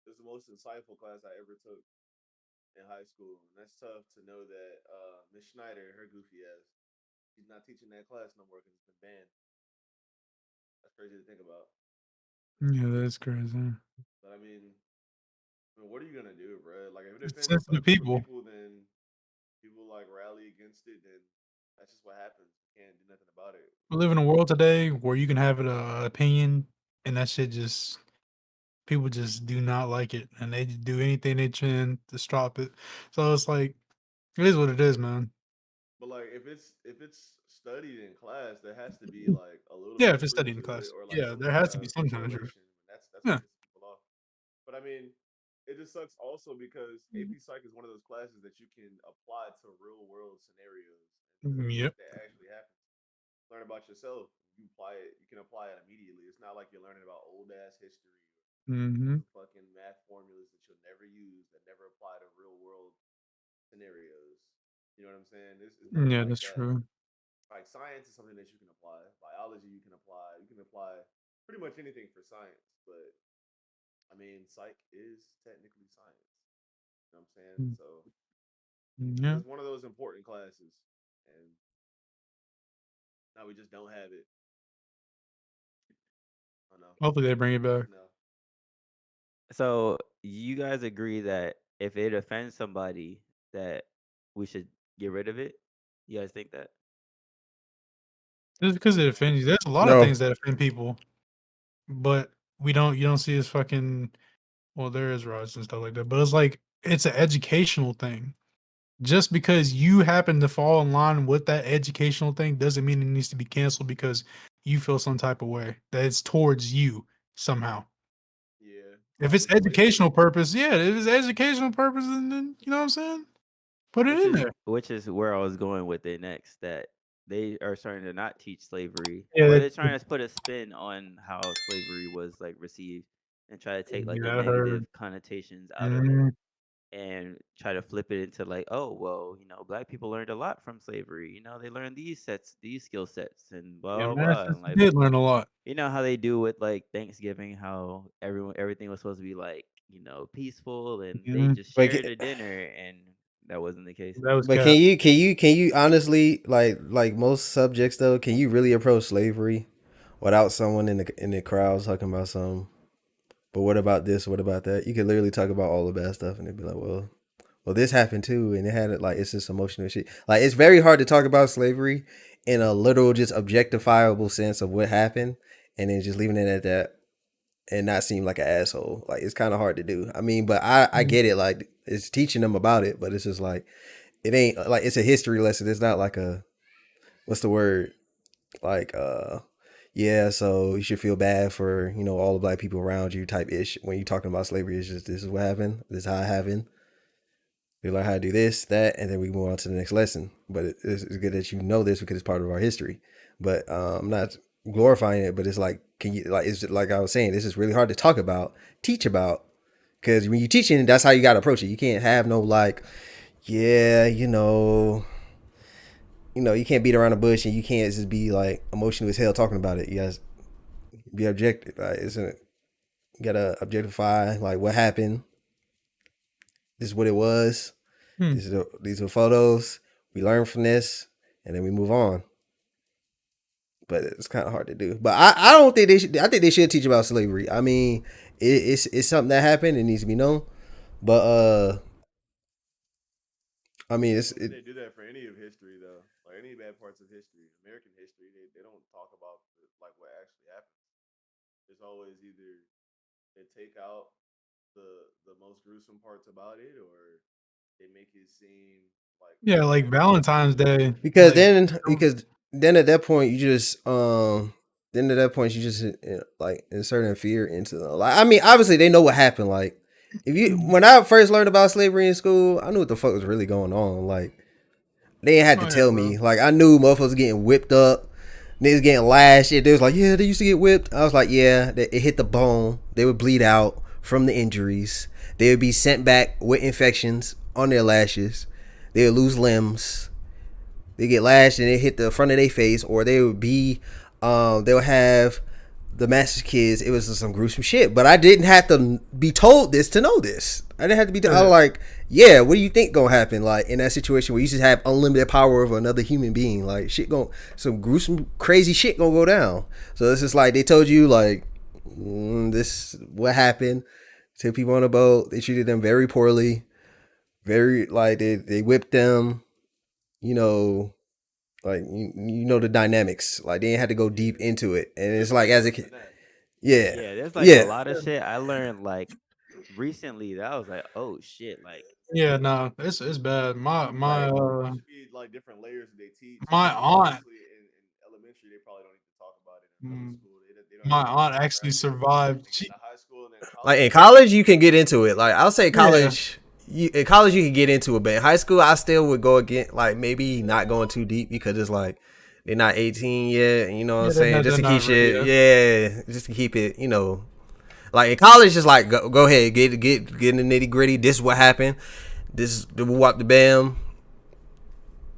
It's the most insightful class I ever took in high school, and that's tough to know that Miss Schneider, her goofy ass, she's not teaching that class no more because it's been banned. That's crazy to think about. Yeah, that's crazy. But I mean, what are you gonna do, bro? Like, if it It's offends a sensitive group of people. people, then people like rally against it. Then that's just what happens. You can't do nothing about it. We live in a world today where you can have an opinion, and that shit just people just do not like it, and they do anything they can to stop it. So it's like it is what it is, man. But like, if it's studied in class, there has to be like a little Yeah, bit if of it's truth studied in to it, class, or like yeah, some there kind has to be of some kind of truth. correlation. That's Yeah. what pisses people off. But I mean, it just sucks also because AP Psych is one of those classes that you can apply to real world scenarios and to Yep. shit that actually happens. Learn about yourself. You apply it. You can apply it immediately. It's not like you're learning about old ass history Mm-hmm. or fucking math formulas that you'll never use that never apply to real world scenarios. You know what I'm saying? It's nothing Yeah, like that's that. true. Like, science is something that you can apply. Biology you can apply. You can apply pretty much anything for science. But I mean, psych is technically science. You know what I'm saying? Mm, So yeah. it's one of those important classes, and now we just don't have it. I don't know. Hopefully they bring it back. No. So you guys agree that if it offends somebody, that we should get rid of it? You guys think that? Just because it offends you. There's a lot of No. things that offend people, but you don't see as fucking well, there is rights and stuff like that. But it's like it's an educational thing. Just because you happen to fall in line with that educational thing doesn't mean it needs to be canceled because you feel some type of way that it's towards you somehow. Yeah. If Like it's with slavery. educational purpose, yeah, if it's educational purpose, then you know what I'm saying? Put it in there. Which is where I was going with it next. That they are starting to not teach slavery, Yeah, or they're trying to put a spin on how slavery was like received, and try to take like the yeah, I heard. negative connotations out of it, Mhm. and try to flip it into like, oh well, black people learned a lot from slavery. They learned these skill sets, and Yeah, blah blah man, blah. And like, did learn a lot. you know how they do with like Thanksgiving, how everything was supposed to be like, peaceful, and they Mhm. just But shared a dinner, and that wasn't the case. That was but cap. can you honestly like most subjects though? Can you really approach slavery without someone in the crowd talking about something? But what about this? What about that? You could literally talk about all the bad stuff, and they'd be like, well, this happened too, and it had it like it's just emotional shit. Like it's very hard to talk about slavery in a literal, just objectifiable sense of what happened, and then just leaving it at that, and not seem like an asshole. Like it's kind of hard to do. I mean, but I Mhm. get it. Like it's teaching them about it, but it's just like it ain't like it's a history lesson. It's not like a what's the word like yeah, so you should feel bad for all the black people around you type ish when you're talking about slavery. It's just this is what happened, this is how it happened, we learn how to do this that, and then we move on to the next lesson. But it's good that you know this because it's part of our history. But I'm not glorifying it, but it's like can you like it's like I was saying, this is really hard to talk about, teach about, because when you're teaching, that's how you got to approach it. You can't have no like yeah, you can't beat around the bush, and you can't just be like emotional as hell talking about it. You guys be objective. Like, you gotta objectify like what happened. This is what it was. These are photos. We learn from this, and then we move on. But it's kind of hard to do. But I don't think they should. I think they should teach about slavery. I mean, it's something that happened. It needs to be known. But I mean, I don't think they do that for any of history though. Like any bad parts of history, American history, they don't talk about like what actually happened. It's always either they take out the most gruesome parts about it, or they make it seem like Yeah, like Valentine's Day. because like, then at that point you just like inserting fear into the, like, I mean, obviously they know what happened. Like when I first learned about slavery in school, I knew what the fuck was really going on. Like they ain't had to tell me. Like I knew motherfuckers getting whipped up, niggas getting lashed. They was like, yeah, they used to get whipped. I was like, yeah, it hit the bone. They would bleed out from the injuries. They would be sent back with infections on their lashes. They would lose limbs. They get lashed and it hit the front of their face, or they would they'll have the master's kids. It was some gruesome shit, but I didn't have to be told this to know this. I didn't have to be told. I was like, yeah, what do you think gonna happen? Like in that situation where you just have unlimited power over another human being, like some gruesome, crazy shit gonna go down. So it's just like they told you, like, this what happened to people on the boat. They treated them very poorly, very like they whipped them. You know, like you know the dynamics. Like they didn't have to go deep into it, and it's like as a kid, yeah, there's like a lot of shit I learned like recently that I was like, oh shit, like yeah, no, it's bad. there should be like different layers that they teach. My Like, aunt, obviously in elementary they probably don't need to talk about it. In middle school they don't my even aunt teach actually it. survived. They get to high school and then college. like in college you can get into it. Like I'll say college. In college you can get into it, but in high school I still would go again, like maybe not going too deep because it's like they're not 18 yet, you know what I'm saying? Just to keep shit, just to keep it, you know. Like in college, just like go ahead, get in the nitty gritty. This is what happened. This is the wop the bam,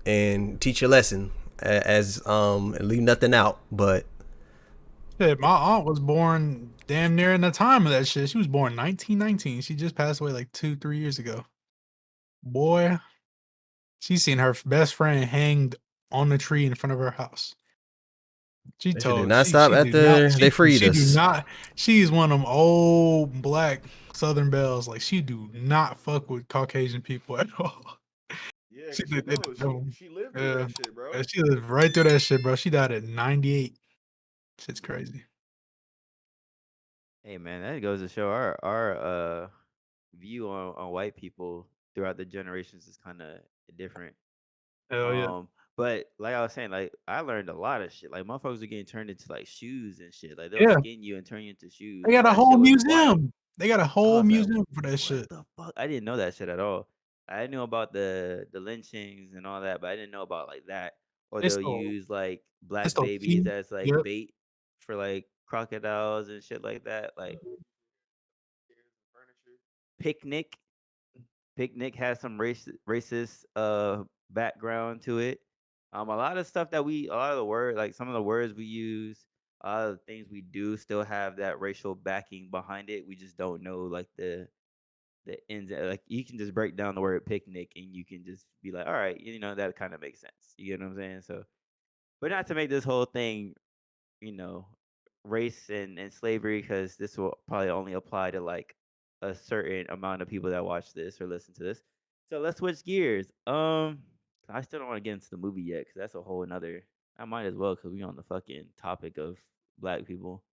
and teach your lesson as and leave nothing out. But shit, my aunt was born damn near in the time of that shit. She was born 1919. She just passed away like 2-3 years ago. Boy, she seen her best friend hanged on the tree in front of her house. She did not stop she after they freed us. She's one of them old black Southern belles. Like she do not fuck with Caucasian people at all. Yeah, she lived through that shit, bro. She lived right through that shit, bro. She died at 98. Shit's crazy. hey man, that goes to show our view on white people throughout the generations is kind of different. Hell yeah. But like I was saying, like I learned a lot of shit. Like motherfuckers are getting turned into like shoes and shit. Like they'll skin you and turn you into shoes. They got a That whole shit was wild. museum. They got a whole was like, museum for that what shit. the fuck? I didn't know that shit at all. I knew about the lynchings and all that, but I didn't know about like that. Or they'll use like black babies as like bait for like crocodiles and shit like that. Like Picnic. Picnic has some racist background to it. A lot of stuff that a lot of the word, like some of the words we use, a lot of the things we do still have that racial backing behind it. We just don't know like the ins. Like you can just break down the word picnic and you can just be like, all right, you know, that kind of makes sense. You get what I'm saying? So, but not to make this whole thing, you know, race and slavery, because this will probably only apply to like a certain amount of people that watch this or listen to this. So let's switch gears. I still don't want to get into the movie yet because that's a whole another. I might as well because we on the fucking topic of black people.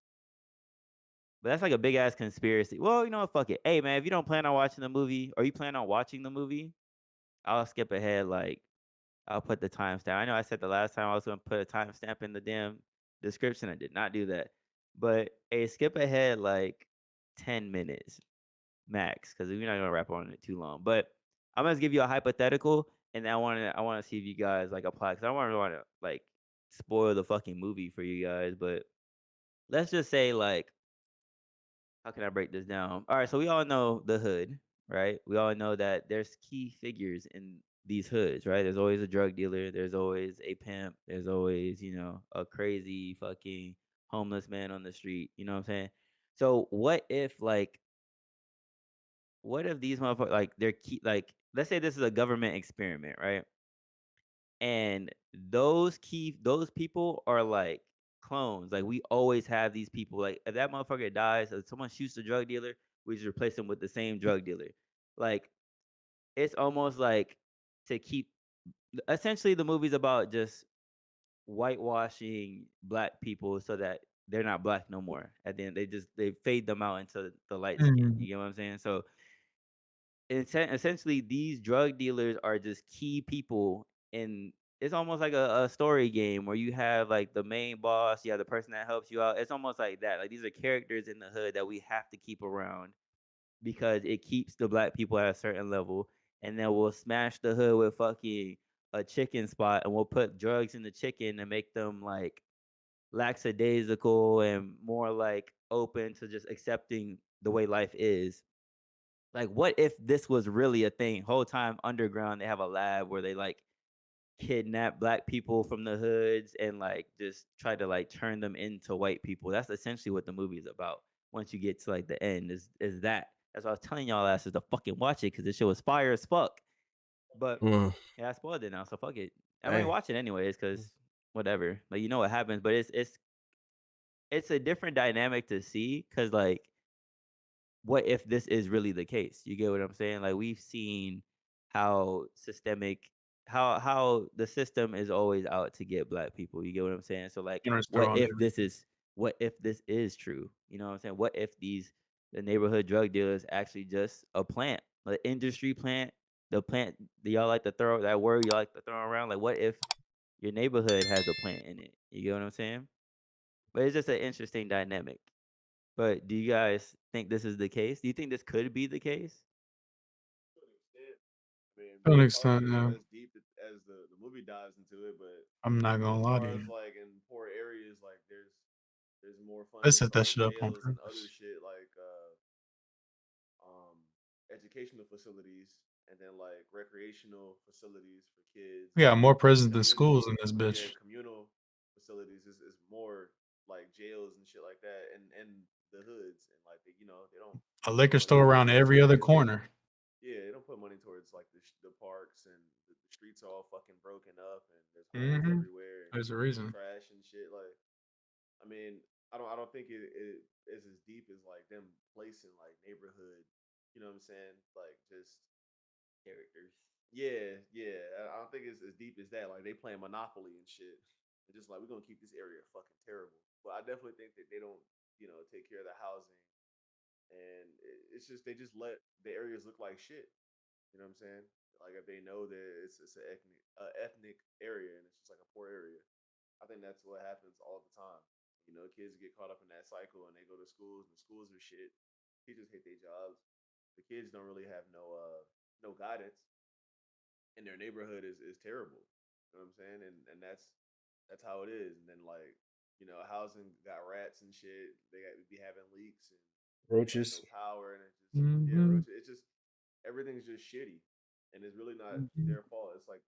But that's like a big ass conspiracy. Well, you know what? Fuck it. Hey man, if you don't plan on watching the movie or you plan on watching the movie, I'll skip ahead. Like I'll put the timestamp. I know I said the last time I was gonna put a timestamp in the damn description. I did not do that. But hey, skip ahead like 10 minutes max, because we're not gonna wrap on it too long. But I'm gonna give you a hypothetical, and I wanna see if you guys like apply, because I wanna like spoil the fucking movie for you guys. But let's just say like, how can I break this down? All right, so we all know the hood, right? We all know that there's key figures in these hoods, right? There's always a drug dealer, there's always a pimp, there's always, you know, a crazy fucking homeless man on the street, you know what I'm saying? So what if these motherfuckers like they're key, like let's say this is a government experiment, right? And those people are like clones. Like we always have these people. Like if that motherfucker dies, if someone shoots a drug dealer, we just replace him with the same drug dealer. Like it's almost like to keep. Essentially, the movie's about just whitewashing black people so that they're not black no more. At the end, they fade them out into the light skin. Mm. You get what I'm saying? So essentially these drug dealers are just key people in it's almost like a story game where you have like the main boss, you have the person that helps you out. It's almost like that. Like these are characters in the hood that we have to keep around because it keeps the black people at a certain level. And then we'll smash the hood with fucking a chicken spot and we'll put drugs in the chicken and make them like lackadaisical and more like open to just accepting the way life is. Like, what if this was really a thing? Whole time underground, they have a lab where they like kidnap black people from the hoods and like just try to like turn them into white people. That's essentially what the movie is about. Once you get to like the end, is that? That's what I was telling y'all asses to fucking watch it because this shit was fire as fuck. But Mm. yeah, I spoiled it now, so fuck it. I mean, Hey. watch it anyways because whatever. Like you know what happens, but it's a different dynamic to see because like what if this is really the case? You get what I'm saying? Like we've seen how systemic how the system is always out to get black people. You get what I'm saying? So like Cameras throw what on if this is true? You know what I'm saying? What if the neighborhood drug dealer is actually just a plant, an industry plant, the plant that y'all like to throw that word y'all like to throw around? Like what if your neighborhood has a plant in it? You get what I'm saying? But it's just an interesting dynamic. But do you guys think this is the case? Do you think this could be the case? To an extent. I mean, To an it's hard to extent, go yeah. as deep as the movie dives into it, but I'm not gonna as lie to far as you. like in poor areas, like there's more I funding set for that like shit up on jails and other purpose. shit like um educational facilities and then like recreational facilities for kids We got more prisons than schools communal in this yeah bitch. communal facilities is more like jails and shit like that and the hoods and like they, they don't A put liquor money store around towards those every other areas. corner. Yeah, they don't put money towards like the parks and the streets are all fucking broken up and there's holes Mm-hmm. everywhere and There's a reason. trash and shit. Like, I mean, I don't think it is as deep as like them placing like neighborhood. You know what I'm saying? Like just Characters. yeah, yeah. I don't think it's as deep as that. Like they playing Monopoly and shit. And just like we're gonna keep this area fucking terrible. But I definitely think that they don't, take care of the housing and it's just they just let the areas look like shit. You know what I'm saying? Like if they know that it's an ethnic area and it's just like a poor area, I think that's what happens all the time. Kids get caught up in that cycle and they go to schools and the schools are shit. Teachers hate their jobs. The kids don't really have no guidance, and their neighborhood is terrible. You know what I'm saying? And that's how it is. And then like housing got rats and shit. They got be having leaks and no Roaches. power and it just yeah, Mm-hmm. roaches. It's just everything's just shitty, and it's really not Mm-hmm. their fault. It's like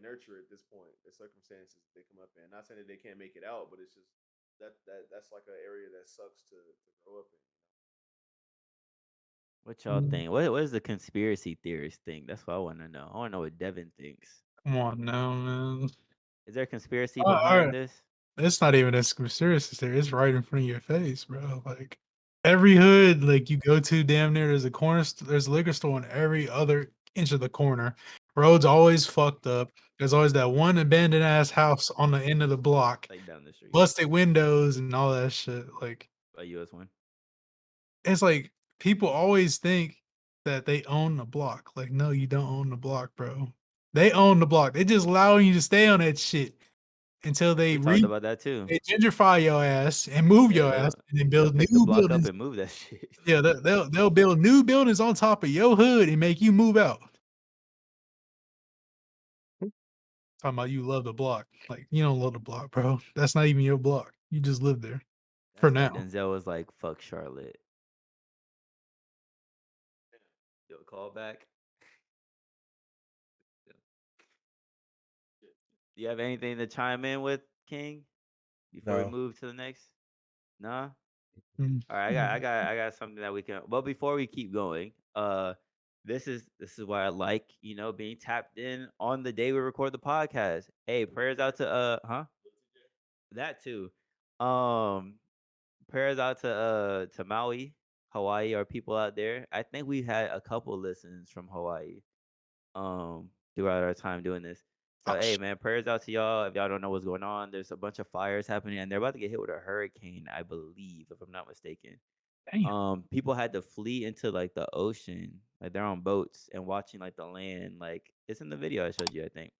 nurture at this point. The circumstances they come up in. Not saying that they can't make it out, but it's just that's like an area that sucks to grow up in. What y'all think? What is the conspiracy theorist think? That's what I want to know. I want to know what Devin thinks. Come on now, man. Is there a conspiracy All behind right. this? It's not even as serious as there. It's right in front of your face, bro. Like every hood, like you go to, damn near there's a there's a liquor store on every other inch of the corner. Roads always fucked up. There's always that one abandoned ass house on the end of the block, Like down the street, busted windows and all that shit. Like a US one. it's like people always think that they own the block. Like, no, you don't own the block, bro. They own the block. They just allowing you to stay on that shit until We talked about that too. they gentrify your ass and move Yeah, your ass and then they'll build pick the new block up buildings. and move that shit. Yeah, they'll build new buildings on top of your hood and make you move out. Talking about you love the block. Like, you don't love the block, bro. That's not even your block. You just live there for That's like now. Denzel was like, "Fuck Charlotte." Yo, call back. Do you have anything to chime in with, King? Before we No. move to the next? Nah. Mm. All right, I got something that we can. But before we keep going, this is why I like, being tapped in on the day we record the podcast. Hey, prayers out to that too. Um prayers out to Maui, Hawaii, or people out there. I think we had a couple listens from Hawaii throughout our time doing this. So Oh, hey man, prayers out to y'all. If y'all don't know what's going on, there's a bunch of fires happening and they're about to get hit with a hurricane, I believe, if I'm not mistaken. damn. People had to flee into like the ocean, like they're on boats and watching like the land, like it's in the video I showed you, I think.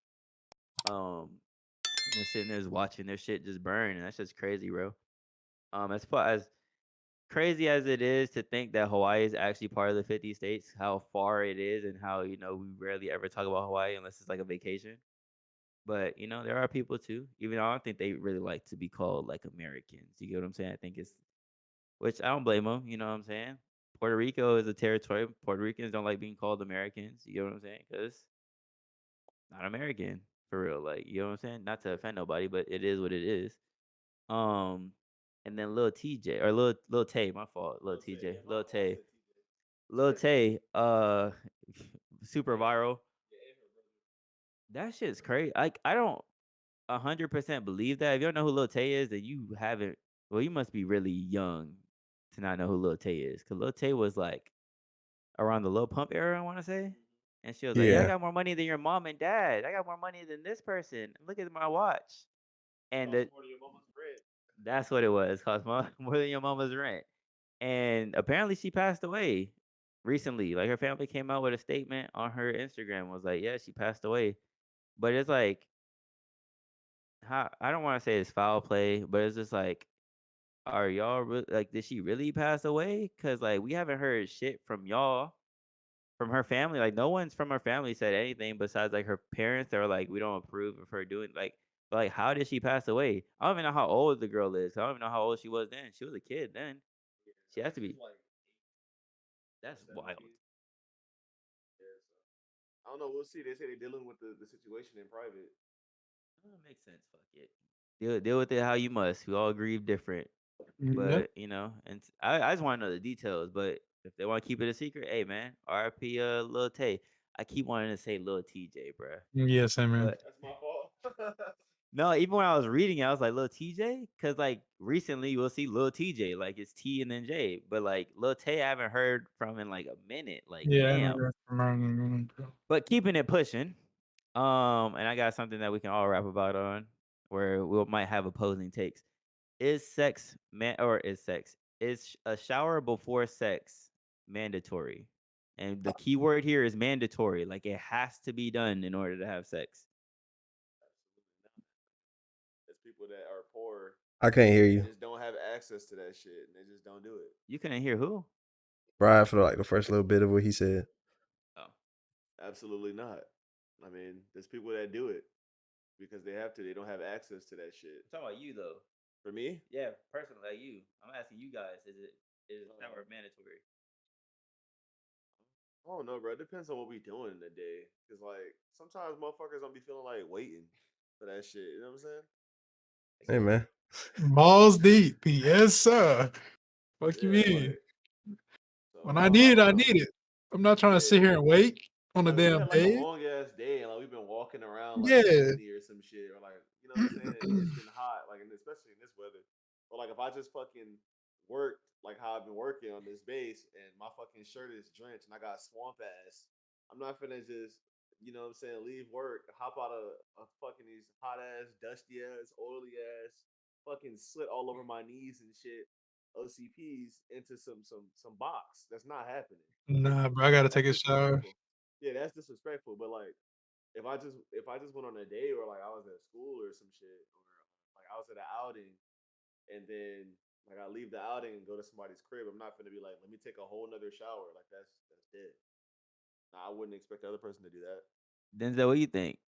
They're sitting there just watching their shit just burn, and that's just crazy, bro. As far as crazy as it is to think that Hawaii is actually part of the 50 states, how far it is, and how we rarely ever talk about Hawaii unless it's like a vacation. But there are people too. Even though I don't think they really like to be called like Americans. You get what I'm saying? I think it's which I don't blame them. You know what I'm saying? Puerto Rico is a territory. Puerto Ricans don't like being called Americans. You get what I'm saying? Because not American for real. Like you know what I'm saying? Not to offend nobody, but it is what it is. Um, and then Lil TJ or Lil Tay, my fault. Lil TJ, Lil Tay, Lil Tay. Super viral. That shit's crazy. Like I don't 100% believe that. If you don't know who Lil Tay is, then you haven't. Well, you must be really young to not know who Lil Tay is. Cause Lil Tay was like around the Lil Pump era, I want to say. And she was like, "Yeah, I Yeah. got more money than your mom and dad. I got more money than this person. Look at my watch." And that's what it was. Cost more than your mama's rent. And apparently, she passed away recently. Like her family came out with a statement on her Instagram. Was like, "Yeah, she passed away." But it's like, how I don't want to say it's foul play, but it's just like, are y'all like, did she really pass away? Cause like we haven't heard shit from y'all, from her family. Like no one's from her family said anything besides like her parents. They were like, we don't approve of her doing like. But like, how did she pass away? I don't even know how old the girl is. I don't even know how old she was then. She was a kid then. She has to be. That's wild. I don't know. We'll see. They say they're dealing with the situation in private. Oh, makes sense. Fuck it. Deal with it how you must. We all grieve different. Yep. But and I just want to know the details. But if they want to keep it a secret, hey man, RIP Lil Tay. I keep wanting to say Lil TJ, bruh. Yeah, same man. But That's my fault. no, even when I was reading it, I was like Lil TJ, because like recently we'll see Lil TJ, like it's T and then J. But like Lil Tay, I haven't heard from in like a minute. Like Yeah, I damn. know. But keeping it pushing. And I got something that we can all rap about on, where we might have opposing takes. Is sex man or is sex is a shower before sex mandatory? And the key word here is mandatory. Like it has to be done in order to have sex. There's people that are poor, I can't hear you, just don't have access to that shit, and they just don't do it. You couldn't hear who? Brian, for like the first little bit of what he said. Oh, Absolutely not. I mean, there's people that do it because they have to. They don't have access to that shit. I'm talking about you though. For me, Yeah, personally, like you. I'm asking you guys. Is shower mandatory? I don't know, bro. It depends on what we doing in the day. Cause like sometimes motherfuckers don't be feeling like waiting for that shit. You know what I'm saying? Hey man. Balls deep. Yes, sir. Fuck you Yeah, mean? like so. When I need it, don't I know. need it. I'm not trying to sit Yeah. here and wait on the Like we damn had like a bed. long ass day, and like we've been walking around like Yeah. Disney or some shit, or like you know what I'm saying. And it's been hot, like and especially in this weather. Or like if I just fucking worked like how I've been working on this base, and my fucking shirt is drenched, and I got swamp ass. I'm not finna just you know what I'm saying leave work, hop out of fucking these hot ass, dusty ass, oily ass, fucking slit all over my knees and shit. OCPs into some box. That's not happening. Nah, bro, I gotta take That's a shower. disrespectful. Yeah, that's disrespectful. But like, if I just went on a day or like I was at school or some shit, or like I was at an outing, and then like I leave the outing and go to somebody's crib, I'm not gonna be like, let me take a whole nother shower. Like that's dead. Nah, I wouldn't expect the other person to do that. Denzel, what do you think?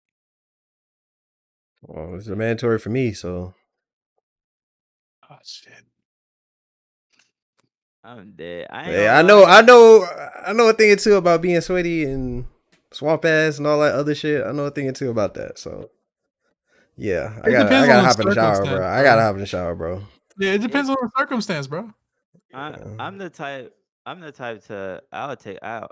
Well, it's a mandatory for me, so Oh shit. I'm dead. I ain't hey, gonna I lie. know a thing or two about being sweaty and swamp ass and all that other shit. I know a thing or two about that. So yeah, I It gotta depends on the hop in the shower, circumstance, bro. I bro. gotta hop in the shower, bro. Yeah, it depends It, on the circumstance, bro. I'm the type. I'm the type to. I'll take out.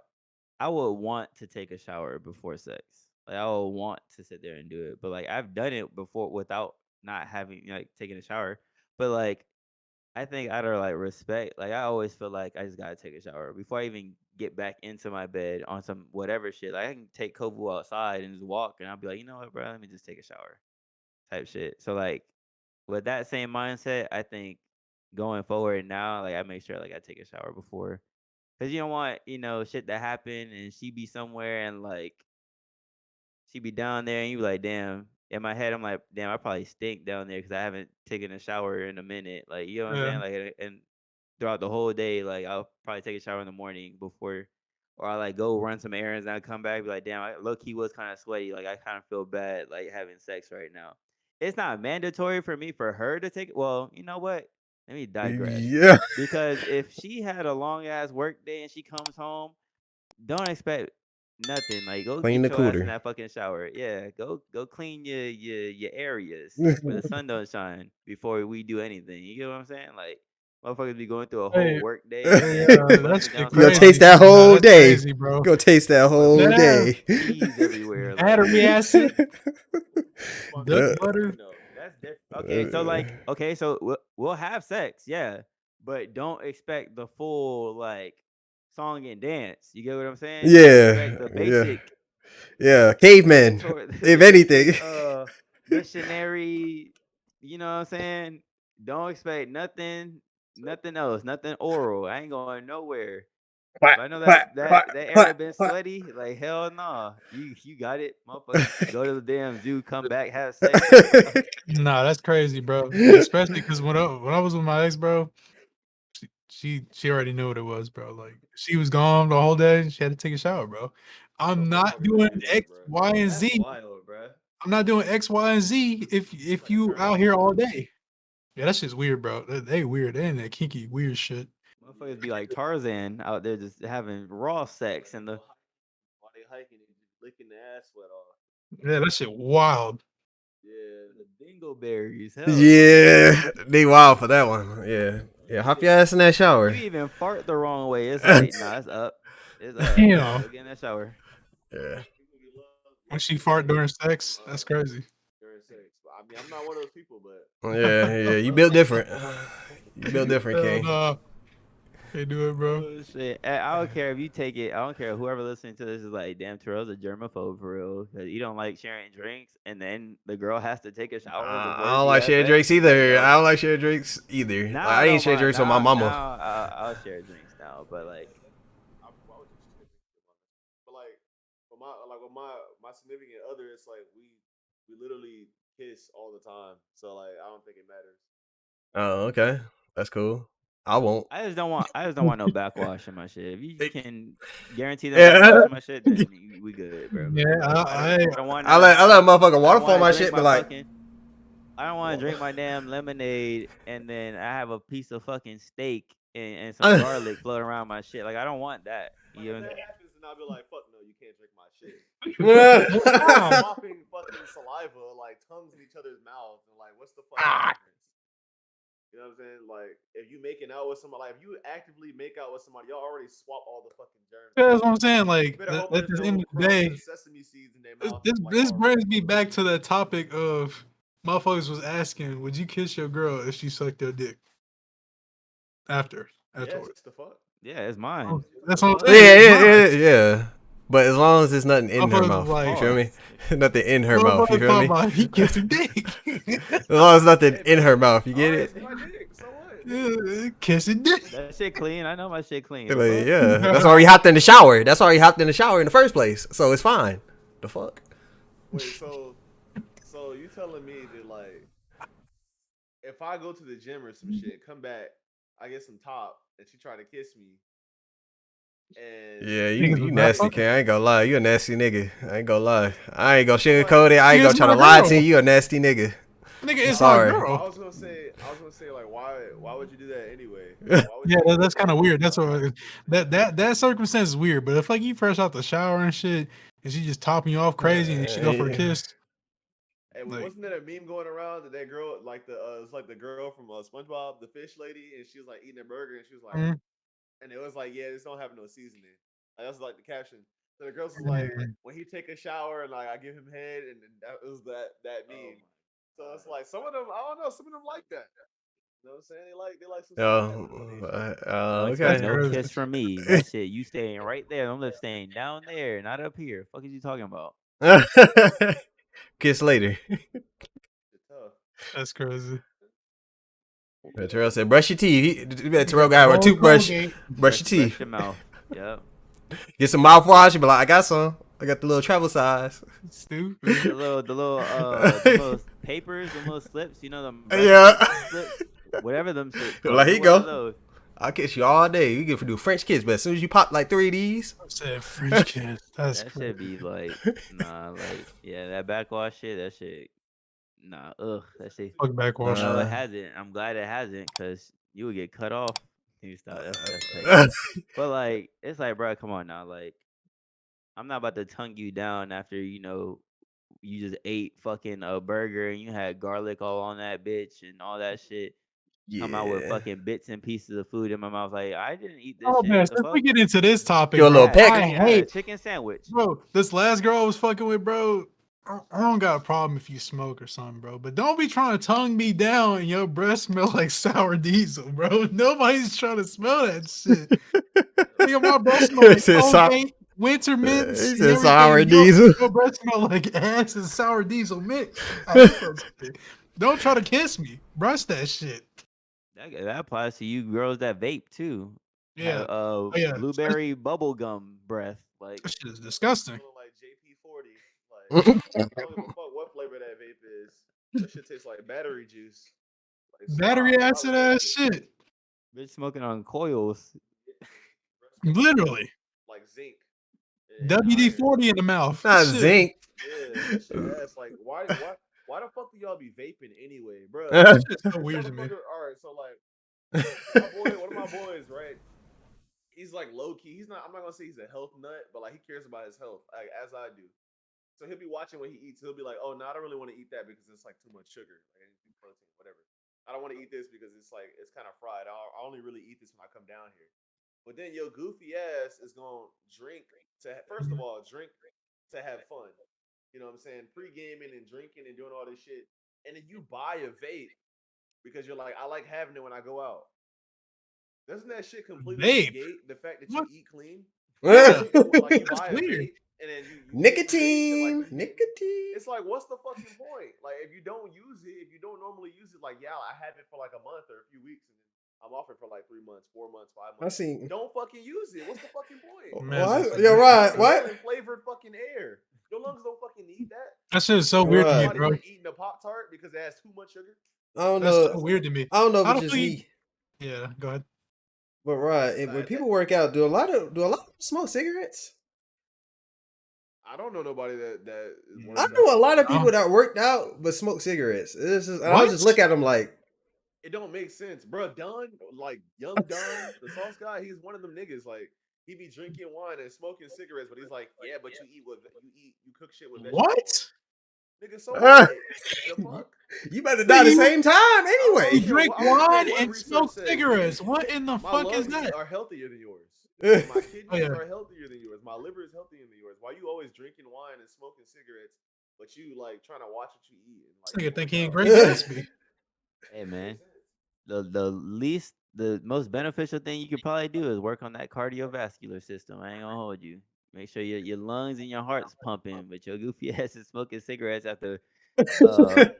I would want to take a shower before sex. Like I would want to sit there and do it. But like I've done it before without not having like taking a shower. But like I think out of like respect, like I always feel like I just gotta take a shower before I even get back into my bed on some whatever shit. Like I can take Kovu outside and just walk, and I'll be like, you know what, bro, let me just take a shower, type shit. So like with that same mindset, I think going forward now, like I make sure like I take a shower before, cause you don't want shit to happen and she be somewhere and like she be down there and you be like, damn. In my head, I'm like, damn, I probably stink down there because I haven't taken a shower in a minute. Like, you know what I'm Yeah. saying? Like, and throughout the whole day, like, I'll probably take a shower in the morning before, or I like go run some errands and I come back, be like, damn, I low key was kind of sweaty. Like, I kind of feel bad, like having sex right now. It's not mandatory for me for her to take. Well, you know what? Let me digress. Yeah. Because if she had a long ass work day and she comes home, don't expect nothing. Like go Clean get the your ass in cooter. that fucking shower. Yeah, go clean your areas where the sun don't shine before we do anything. You get what I'm saying? Like motherfuckers be going through a whole Hey, work day and hey, then that's busting shit down You some gonna crazy. taste fucking that Nah, whole that's day. crazy, bro. Gonna taste that whole That ass, day. cheese everywhere. Like battery acid, duck Spontaneous butter. cooking though. that's different. Okay, so like okay, so we'll have sex, yeah, but don't expect the full like song and dance. You get what I'm saying? Just Yeah, expect the yeah, basic yeah. Cavemen, mandatory if the anything. basic missionary, you know what I'm saying? Don't expect nothing else, nothing oral. I ain't going nowhere. But Quack, I know quack, quack, that area quack, been quack. sweaty. Like hell nah. You got it. Motherfuckers go to the damn zoo, come back, have sex. Like what the fuck? Nah, that's crazy, bro. Especially because when I was with my ex, bro, she already knew what it was, bro. Like she was gone the whole day. She had to take a shower, bro. I know I'm not motherfuckers that doing do that, X, bro. Y, and That's Z. wild, bruh. I'm not doing X, Y, and Z It's if like a you turn out on here for all them. day. Yeah, that's just weird, bro. They weird. They in that kinky weird shit. Motherfuckers be like Tarzan out there just having raw sex in the While they hiking and just licking the ass sweat off. Yeah, that shit wild. Yeah. the dingleberries. Hell no. Yeah, they wild for that one. Yeah, yeah. Hop your ass in that shower. You even fart the wrong way. It's like, nah, it's up. It's up. Damn. Go get in that shower. Yeah. People get love When she licking fart during things sex, that's crazy. during sex. I mean, I'm not one of those people, but Yeah, yeah. You built different. You built different, Hell King. no. Can't do it, bro. Oh shit! I don't care if you take it. I don't care whoever listening to this is like, damn, Terrell's a germaphobe for real. 'Cause you don't like sharing drinks, and then the girl has to take a shower I before don't she like has sharing sex. drinks It's like, either. I nope. don't like sharing drinks either. Like Now I I didn't don't share mind. drinks with my Now mama. I'll share drinks now. But like, why would you share drinks with my But like, with my significant other, it's like we literally kiss all the time. So like, I don't think it matters. Oh, okay. That's cool. I won't. I just don't want no backwash in my shit. If you can guarantee no Yeah. backwash in my shit, then we good, bro. Yeah, I don't want I none. let a motherfucker I don't waterfall want to my drink shit, but my like, fucking. I don't want to drink my damn lemonade and then I have a piece of fucking steak and some garlic floating around my shit. Like I don't want that. Like if that happens, then I'll be like, fuck no, you can't drink my shit. Wow. Swapping fucking saliva, like tongues in each other's mouths, and like, what's the fucking difference? You know what I'm saying? Like, if you making out with somebody, like, if you actively make out with somebody, y'all already swap all the fucking germs. That's what I'm saying. You Like better hope at there's the no end of the crumbs day, and sesame seeds in their mouth. Like, this already. brings me back to that topic of motherfuckers was asking, would you kiss your girl if she sucked your dick afterwards? Yes, the fuck. Yeah, it's mine. That's what I'm yeah, saying. It's yeah, mine. yeah, yeah. But as long as there's nothing in her Motherfuckers was mouth, you like, feel me? Pause. Nothing in her mouth, you motherfuckers feel talking me? about he kissing dick. As long as nothing Hey, in man. her mouth, you get Alright, it? it's my dick. So what? Kissing dick. That shit clean. I know my shit clean. The Like, fuck? yeah, that's already hopped in the shower. That's already hopped in the shower in the first place, so it's fine. The fuck? Wait, so you telling me that like, if I go to the gym or some shit, come back, I get some top, and she try to kiss me, and Yeah, Niggas you was not nasty, fucking. King. I ain't gonna lie. You a nasty nigga. I ain't gonna lie. I ain't gonna So, like, sugarcoat it. I ain't Nigga, gonna it's try my to lie to girl. you. You a nasty nigga. Nigga, I'm it's sorry. my I girl. was gonna say, like, why would you do that anyway? Like, why would Yeah, you do that's that? kind of weird. That's what that circumstance is weird. But if like you fresh out the shower and shit, and she just topping you off crazy, and she go for a kiss, Hey, like wasn't there a meme going around that girl, like it's like the girl from SpongeBob, the fish lady, and she was like eating a burger, and she was like, mm, and it was like, yeah, this don't have no seasoning. Like, that's like the caption. So the girls is like, when he take a shower and like I give him head, and then that was that meme. So it's like some of them, I don't know, some of them like that. You know what I'm saying? They like some sweet Don't expect okay. no kiss from me. That shit, you staying right there. Them lips staying down there, not up here. Fuck is you talking about? Kiss later. tough. That's crazy. Terrell said, "Brush your teeth." Terrell got a toothbrush. Brush your teeth. Brush your mouth. Yep. Get some mouthwash. You be like, I got some. I got the little travel size. Stupid. The little papers, the little slips. You know them. Yeah. Slips, whatever them shit. Like, here you go. I'll kiss you all day. We can do French kiss, but as soon as you pop like 3 of these, I said French kiss. That's that crazy. should be like, nah, like, yeah, that backwash shit. That shit, nah, that shit. Fuck backwash. No, it hasn't. I'm glad it hasn't, cause you would get cut off. You stop. That's petty. But like, it's like, bro, come on now. Like, I'm not about to tongue you down after you just ate fucking a burger and you had garlic all on that bitch and all that shit. Come out with fucking bits and pieces of food in my mouth. Like, I didn't eat this Oh shit. man, The since we fuck? get into this topic, Yo, a little bro, peck. I hate, chicken sandwich. bro. This last girl I was fucking with, bro. I don't got a problem if you smoke or something, bro. But don't be trying to tongue me down and your breath smell like sour diesel, bro. Nobody's trying to smell that shit. Nigga, my breath smell like Colgate, winter mints, He and said sour everything. diesel. Your breath smell like ass and sour diesel mix. I hate that shit. Don't try to kiss me. Brush that shit. That applies to you girls that vape too. Yeah. Have, Yeah. blueberry bubble gum breath. Like, That shit is disgusting. Like JP40. Like, I don't give a fuck what flavor that vape is. That shit tastes like battery juice. Like, Battery stop. acid ass shit. bitch smoking on coils. Literally. Like zinc. WD-40 in the mouth. Not Shit. zinc. Yeah, that shit ass. Like, why the fuck do y'all be vaping anyway, bro? It's so weird to me. All right, so like, one of my boys, right? He's like low key. He's not. I'm not gonna say he's a health nut, but like he cares about his health, like as I do. So he'll be watching what he eats. He'll be like, "Oh, no, I don't really want to eat that because it's like too much sugar, like protein, whatever. I don't want to eat this because it's kind of fried. I only really eat this when I come down here." But then your goofy ass is gonna drink first of all drink to have fun. You know what I'm saying? Pre-gaming and drinking and doing all this shit, and then you buy a vape because you're like, I like having it when I go out. Doesn't that shit completely negate the fact that you eat clean? Yeah. Like you buy a weird. vape and then you Nicotine. like, Nicotine. it's like, what's the fucking point? Like, if you don't use it, if you don't normally use it, like, yeah, I have it for like a month or a few weeks, and then I'm off it for like 3 months, 4 months, 5 months. Don't fucking use it. What's the fucking point? What? You're right. What? Flavored fucking air. Your lungs don't fucking need that. That shit is so weird to me, bro. Eating a Pop-Tart because it has too much sugar. I don't That's know. so weird to me. I don't know if it's just me. Yeah, go ahead. But when people work out, do a lot of them smoke cigarettes? I don't know nobody that I know a lot of people that worked out but smoke cigarettes. I just look at them like it don't make sense, bro. Don, like young Don, the sauce guy, he's one of them niggas. Like he be drinking wine and smoking cigarettes, but he's like, yeah, but you cook shit with vegetables. What? Nigga, so what? The fuck? You better die at the same time anyway. You drink wine and smoke cigarettes. What in the fuck is that? My lungs are healthier than yours. My kidneys are healthier than yours. My liver is healthier than yours. Why you always drinking wine and smoking cigarettes, but you like trying to watch what you eat? And, like, nigga think he ain't Great Gatsby. Hey man, the most beneficial thing you could probably do is work on that cardiovascular system. I ain't gonna hold you. Make sure your lungs and your heart's pumping, but your goofy ass is smoking cigarettes after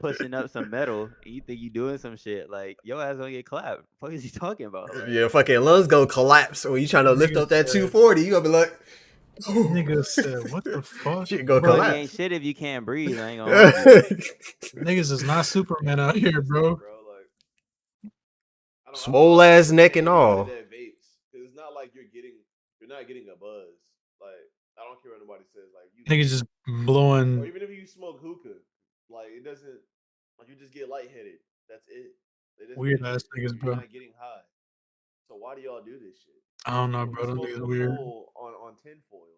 pushing up some metal. And you think you doing some shit? Like your ass gonna get clapped. What is he talking about? Like, yeah, fucking lungs gonna collapse when you trying to lift up that 240. You gonna be like, nigga said, what the fuck? Shit go bro, collapse. you ain't shit if you can't breathe. I ain't gonna hold you. Niggas is not Superman out here, bro. Swole ass neck and all. It's not like you're not getting a buzz. Like I don't care what nobody says. Like you Niggas just blowing. Or even if you smoke hookah, like it doesn't. Like you just get lightheaded. That's it. Weird ass niggas, bro. You're not getting high. So why do y'all do this shit? I don't know, bro. Them niggas weird. On tinfoil.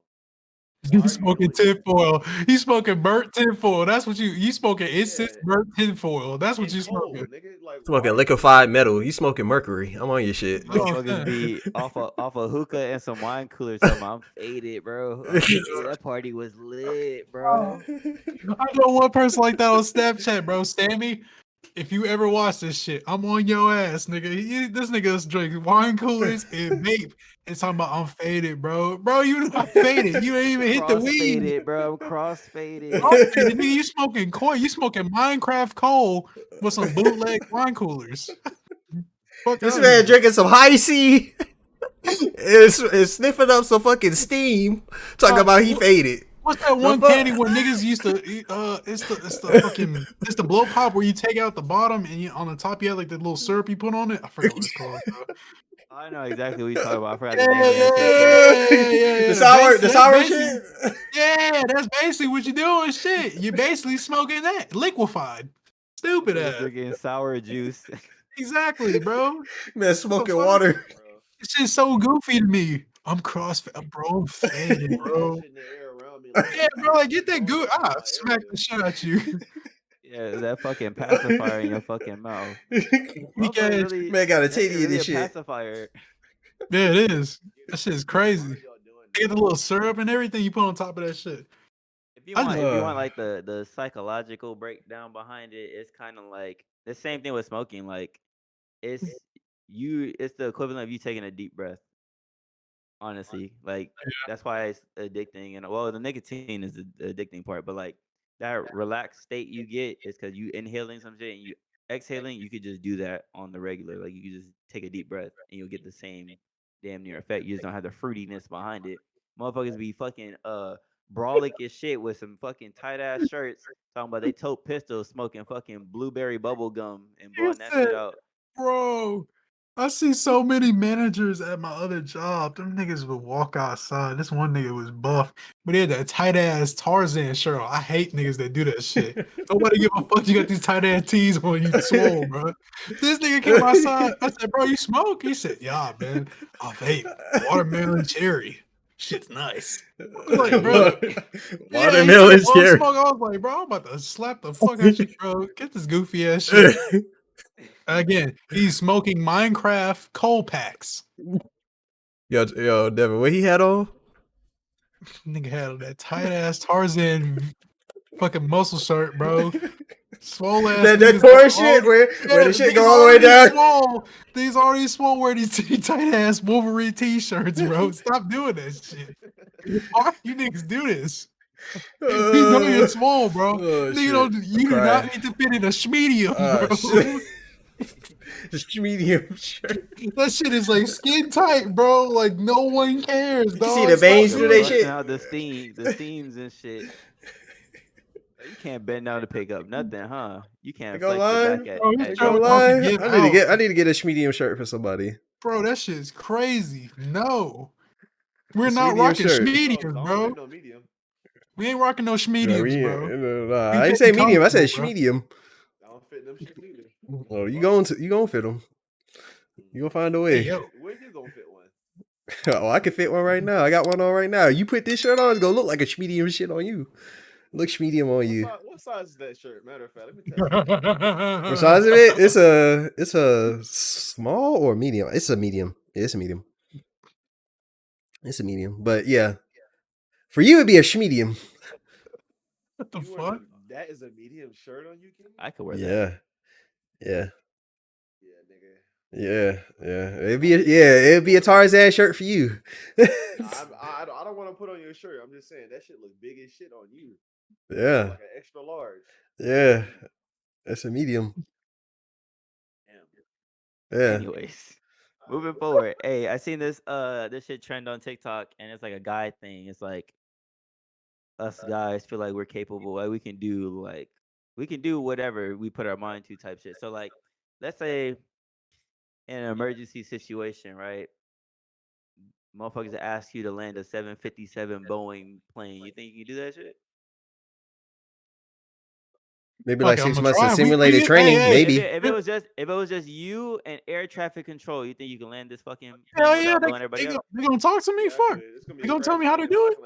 You smoking tinfoil. You smoking burnt tinfoil. That's what you smoking incense burnt tinfoil. That's what you smoking. Nigga. Like, Smoking liquefied metal. You smoking mercury. I'm on your shit. Oh, Motherfuckers be off a hookah and some wine coolers. Something I'm faded, bro. I'm faded. That party was lit, bro. I know one person like that on Snapchat, bro. Sammy, if you ever watch this shit, I'm on your ass, nigga. This nigga's drinking wine coolers and vape. It's talking about I'm faded, bro. Bro, you not faded. You ain't even hit the weed. Faded, bro. I'm cross faded. Nigga, you smoking coal. You smoking Minecraft coal with some bootleg wine coolers. Fuck This outta man here. drinking some high C. Is sniffing up some fucking steam. Talking about he faded. What's that one candy where niggas used to? It's the blow pop where you take out the bottom and you, on the top you have like the little syrup you put on it. I forgot what it's called. Bro. I know exactly what you're talking about. I forgot the name of that shit. The sour shit. Yeah, that's basically what you're doing. Shit, you're basically smoking that liquefied. Stupid Niggas ass. drinking sour juice. Exactly, bro. Man, smoking water. It's just so goofy to me. I'm CrossFit, bro. I'm faded, bro. Yeah, bro, like get that good. Smack the shit out you. Yeah, that fucking pacifier in your fucking mouth. Really, man got a titty in this shit. Pacifier. Yeah, it is. That shit is crazy. Get the little syrup and everything you put on top of that shit. If you want like the psychological breakdown behind it, it's kind of like the same thing with smoking. Like it's the equivalent of you taking a deep breath. Honestly, like that's why it's addicting. And well, the nicotine is the addicting part, but like that relaxed state you get is because you inhaling some shit and you exhaling. You could just do that on the regular. Like you could just take a deep breath and you'll get the same damn near effect. You just don't have the fruitiness behind it. Motherfuckers be fucking brawling as shit with some fucking tight ass shirts talking about they tote pistols, smoking fucking blueberry bubble gum and blowing that shit out. Bro, I see so many managers at my other job. Them niggas would walk outside. This one nigga was buff, but he had that tight ass Tarzan shirt on. I hate niggas that do that shit. Nobody give a fuck. You got these tight ass tees on, you swole, bro. This nigga came outside. I said, bro, you smoke? He said, yeah, man. I vape. Watermelon cherry. Shit's nice. I was like, bro. Watermelon cherry. I was like, bro, I'm about to slap the fuck out you, bro. Get this goofy ass shit. Again, he's smoking Minecraft coal packs. Yo, Devin, what he had on? Nigga had that tight ass Tarzan fucking muscle shirt, bro. Swole ass. That core shit where the shit go all the way down. These already swole wear these tight ass Wolverine t-shirts, bro. Stop doing that shit. Why you niggas do this? You know you're swole, bro. Nigga, you do not need to fit in a schmedium, bro. Just medium shirt. That shit is like skin tight, bro. Like no one cares. You see the veins through that shit. Out the seams and shit. You can't bend down to pick up nothing, huh? You can't flex your back I need to get a medium shirt for somebody. Bro, that shit's crazy. No, we're not rocking schmediums, bro. We ain't rocking no schmediums, bro. I didn't say medium. I said schmedium. I don't fit them shit either. Oh, you gonna fit them? You gonna find a way? Hey, where you gonna fit one? Oh, I can fit one right now. I got one on right now. You put this shirt on, it's gonna look like a schmedium shit on you. Looks medium on you. What size is that shirt? Matter of fact, let me tell you. What size of it? It's a small or medium. It's a medium. Yeah, it's a medium. It's a medium. But yeah, for you it'd be a schmedium. What the fuck? That is a medium shirt on you, King? I could wear that. Yeah. Yeah, nigga. Yeah. It'd be a Tarzan shirt for you. I don't want to put on your shirt. I'm just saying that shit look big as shit on you. Yeah. Like an extra large. Yeah. That's a medium. Damn. Yeah. Anyways, moving forward. Hey, I seen this shit trend on TikTok, and it's like a guy thing. It's like us guys feel like we're capable. Like we can do whatever we put our mind to type shit. So like, let's say in an emergency situation, right? Motherfuckers ask you to land a 757 Boeing plane. You think you can do that shit? Maybe like 6 months of simulated training, maybe. If it was just you and air traffic control, you think you can land this fucking Hell yeah, blowing everybody up? They gonna talk to me? Fuck. They gonna tell me how to do it?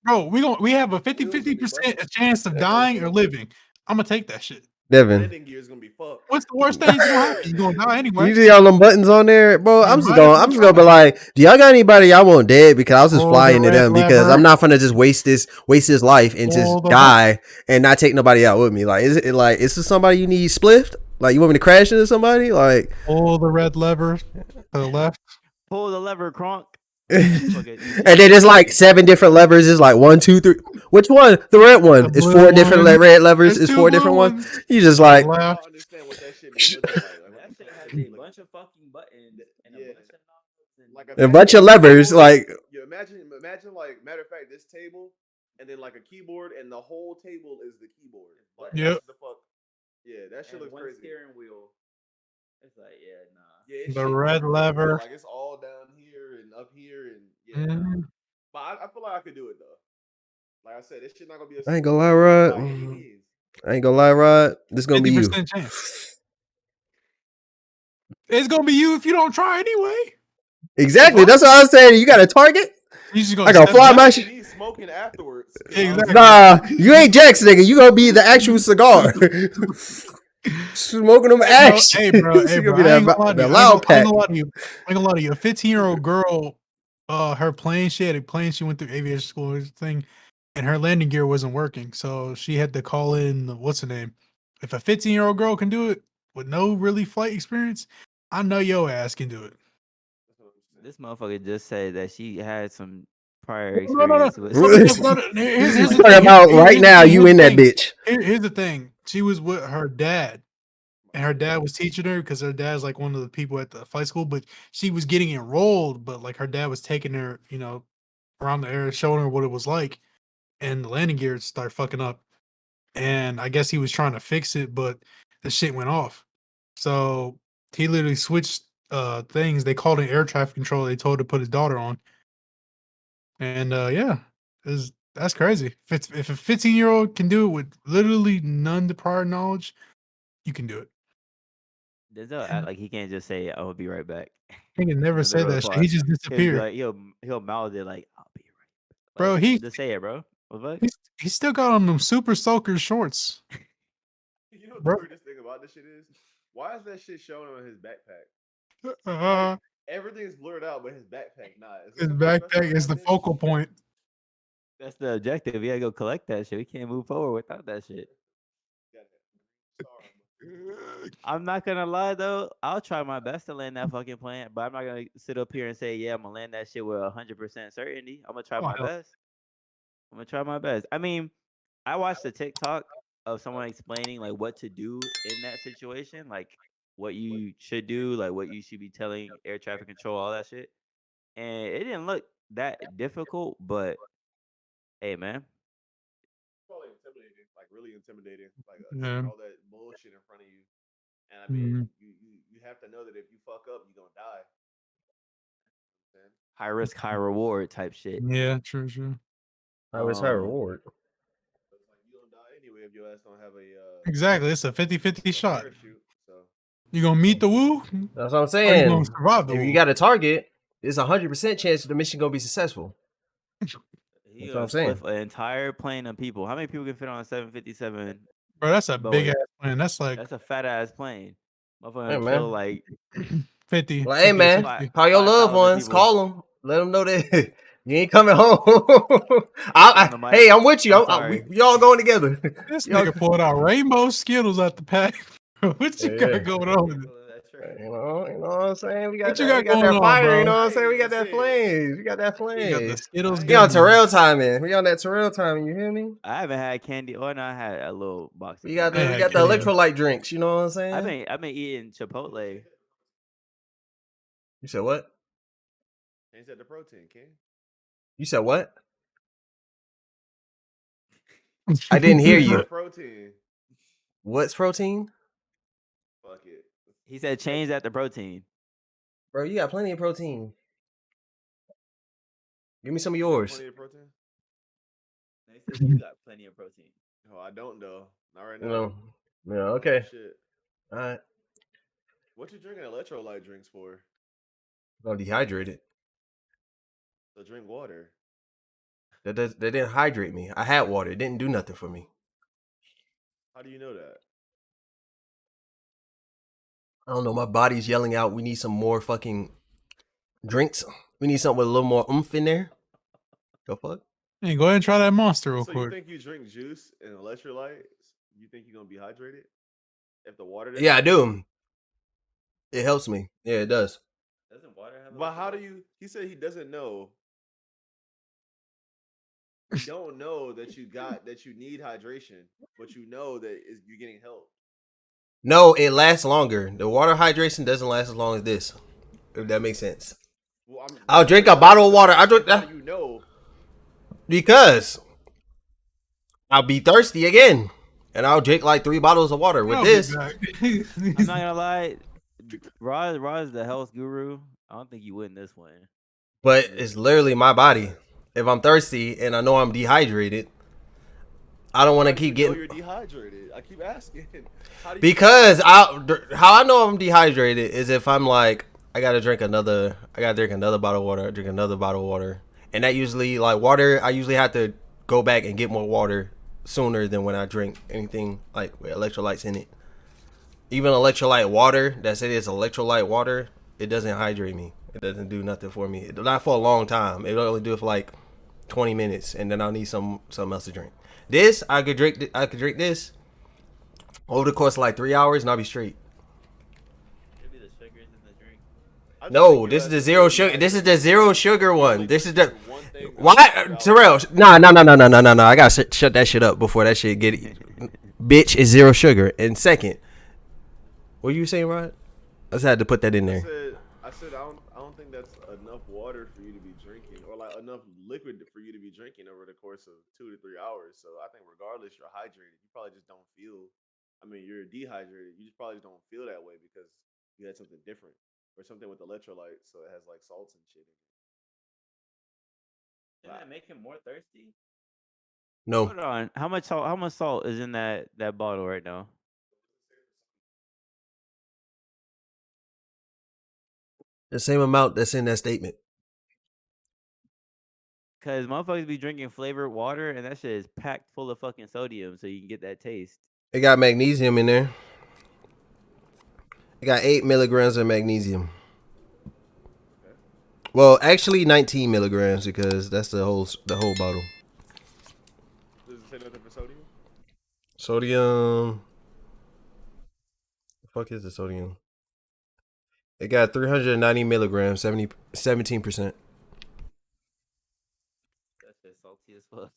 Bro, we have a Wheels gonna be 50% busted. chance of dying or living. I'm gonna take that shit. Devin, Landing gear is gonna be fucked. What's the worst thing that's gonna happen? You're gonna die anyway. you see all them buttons on there, bro? You I'm just might gonna, as well I'm just gonna be try. like, do y'all got anybody y'all want dead? Because I was just Pull flying the to red them because lever. I'm not gonna just waste his life and Pull just the die and not take nobody out with me. Like, is this somebody you need spliffed? Like, you want me to crash into somebody? Like, Pull the red lever to the left. Pull the lever, Kronk. and then there's like 7 different levers. It's like 1, 2, 3. Which one? The red one. The It's blue 4 different one. red levers. There's It's 2 4 blue different ones. ones. You just To like, the I left. don't understand what that shit be looking like. That shit has a bunch of fucking buttons and Yeah. a bunch of knobs and Like a bunch of imagine levers. keyboard. Like, You imagine like matter of fact, this table and then like a keyboard and the whole table is the keyboard. Like Yep. that's the fuck. Yeah, that shit and looks one crazy. steering wheel. It's like, yeah, nah. Yeah, it's The shaped red like a lever. Like it's all down here and up here and yeah. Mhm. But I feel like I could do it though. Like I said, this shit not gonna be a I ain't super gonna lie, hard Rod. by any means. I ain't gonna lie, Rod. This gonna be you. 50% chance. It's gonna be you if you don't try anyway. Exactly. That's what I was saying. You got a target? You just I gonna gotta step fly back. my You shit. need smoking afterwards. Exactly. Nah, you ain't Jax, nigga. You gonna be the actual cigar. Smoking them ash. Hey, bro. You gonna be I ain't gonna lie to that you. loud I ain't pack. gonna lie to you. I ain't gonna lie to you. A 15-year-old girl, her plane, she had a plane. She went through aviation school and thing, and her landing gear wasn't working. So she had to call in, what's her name? If a 15-year-old girl can do it with no really flight experience, I know your ass can do it. This motherfucker just said that she had some prior No, no, no. experience with. Here's the Talking thing. about Here's right the now, thing. you Here's in the that thing. bitch. Here's the thing. She was with her dad, and her dad was teaching her because her dad's like one of the people at the flight school. But she was getting enrolled, but like her dad was taking her, around the area, showing her what it was like, and the landing gear started fucking up. And I guess he was trying to fix it, but the shit went off. So he literally switched things. They called in air traffic control. They told her to put his daughter on. And yeah, that's crazy. If a 15-year-old can do it with literally none to prior knowledge, you can do it. Denzel act like he can't just say, "I'll be right back." He can in never the say middle of that the shit. plot. He just He'll be disappeared. like he'll mouth it like, "I'll be right back." Bro, Like, just say it, bro. What the fuck? he still got on them super soaker shorts. You know what Bro. the weirdest thing about this shit is? Why is that shit showing on his backpack? Uh, Everything's blurred out, but his backpack not. Is there his something special backpack is the happening? focal point. That's the objective. We gotta go collect that shit. We can't move forward without that shit. Got that star. I'm not gonna lie though. I'll try my best to land that fucking plane, but I'm not gonna sit up here and say, "Yeah, I'm gonna land that shit with 100% certainty." I'm gonna try Oh, my hell. best. I'm gonna try my best. I mean, I watched a TikTok of someone explaining like what to do in that situation, like what you should do, like what you should be telling air traffic control, all that shit. And it didn't look that difficult, but hey, man, Probably intimidating, like really intimidating, like Yeah. seeing all that bullshit in front of you. And I mean, Mhm. you have to know that if you fuck up, you're gonna die. Man. high risk, high reward type shit. Yeah, true. How is her reward? It's like you don't die anyway if your ass don't have a Exactly. It's a 50-50 shot. parachute. So You gonna meet the woo? That's what I'm Or you saying. gonna survive the If woo? you got a target, it's 100% chance the mission gonna be successful. He That's what gonna I'm saying. split an entire plane of people. How many people can fit on a 757? Bro, that's a Boeing? big ass plane. That's like That's a fat ass plane. Motherfucker Hey, gonna kill man. like 50. Like, hey 50 or man, 60. call your loved 5,000 ones, people. call them, let them know that you ain't coming home. On the mic. Hey, I'm with you. I'm we sorry. all going together. This Y'all- nigga pulled out rainbow Skittles out the pack. What you Yeah. got going on? You know what I'm saying? We got What you that, we got got going that on, fire, you bro? know what I'm I saying? We ain't got that even flames. We got that You got the flames. Skittles We on gummies. Terrell timing. We on that Terrell timing, you hear me? I haven't had candy. Oh no, I had a little box. Of We got candy. the I we had got the candy. electrolyte drinks, you know what I'm saying? I've been eating Chipotle. You said what? Change that to protein, King. You said what? I didn't hear you. Protein. What's protein? Fuck it. He said change that to protein. Bro, you got plenty of protein. Give me some of yours. Plenty of protein. He said you got plenty of protein. Oh, I don't though. Not right now. No. Yeah, okay. Shit. All right. What you drinking electrolyte drinks for? I'm dehydrated. So drink water. That didn't hydrate me. I had water. It didn't do nothing for me. How do you know that? I don't know. My body's yelling out. We need some more fucking drinks. We need something with a little more oomph in there. The fuck? Hey, go ahead and try that monster real So you quick. think you drink juice and electrolytes? You think you're gonna be hydrated if the water? Yeah, I do. It helps me. Yeah, it does. Doesn't water have? But how do you? He said he doesn't know. You don't know that you need hydration, but you know that you're getting help. No, it lasts longer. The water hydration doesn't last as long as this. If that makes sense. Well, I'll drink a bottle of water. I drink How that do you know? because I'll be thirsty again, and I'll drink like 3 bottles of water with I'll this. be back. I'm not gonna lie. Roz is the health guru. I don't think you win this one. But it's literally my body. If I'm thirsty and I know I'm dehydrated, I don't want to How do you keep know getting you're dehydrated. I keep asking. How do you because how I know I'm dehydrated is if I'm like I gotta drink another bottle of water, drink another bottle of water, and that usually like water. I usually have to go back and get more water sooner than when I drink anything like with electrolytes in it. Even electrolyte water, that said it's electrolyte water, it doesn't hydrate me. It doesn't do nothing for me. Not for a long time. It'll only do it for like 20 minutes, and then I'll need something else to drink. This I could drink this over the course of like 3 hours, and I'll be straight. Maybe the sugars in the drink. No, this is the zero sugar. This is the zero sugar one. This is the why Terrell. Nah. I gotta shut that shit up before that shit get it. Bitch is zero sugar. And second, what are you saying, Rod? I just had to put that in there. I said I don't think that's enough water for you to be drinking, or like enough liquid for you to be drinking over the course of 2 to 3 hours. So I think regardless, you're hydrated. You probably just don't feel. I mean, you're dehydrated. You just probably just don't feel that way because you had something different or something with electrolytes, so it has like salts and shit in it. Didn't that make him more thirsty? No, Hold on. How much salt is in that bottle right now? the same amount that's in that statement. Cause motherfuckers be drinking flavored water and that shit is packed full of fucking sodium, so you can get that taste. It got magnesium in there. It got 8 milligrams of magnesium. Well, actually 19 milligrams because that's the whole bottle. Does it say nothing for sodium? Sodium. The fuck is the sodium? It got 390 milligrams, 17%. That shit's salty as fuck.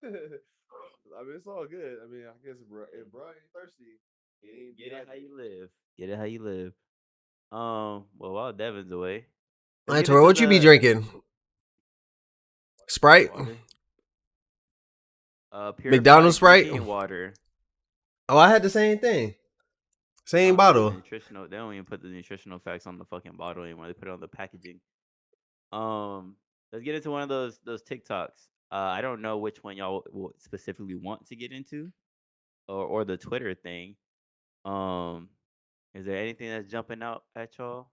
I mean, it's all good. I mean, I guess if bro ain't thirsty, he ain't Get it how dehydrated. you live. Get it how you live. Well, while Devin's away, All let's right, get Terrell, into what you be the drinking? Sprite? water. Purified McDonald's Sprite? drinking water. Oh, I had the same thing. Same bottle. Nutritional. They don't even put the nutritional facts on the fucking bottle anymore. They put it on the packaging. Let's get into one of those TikToks. I don't know which one y'all will specifically want to get into, or the Twitter thing. Is there anything that's jumping out at y'all?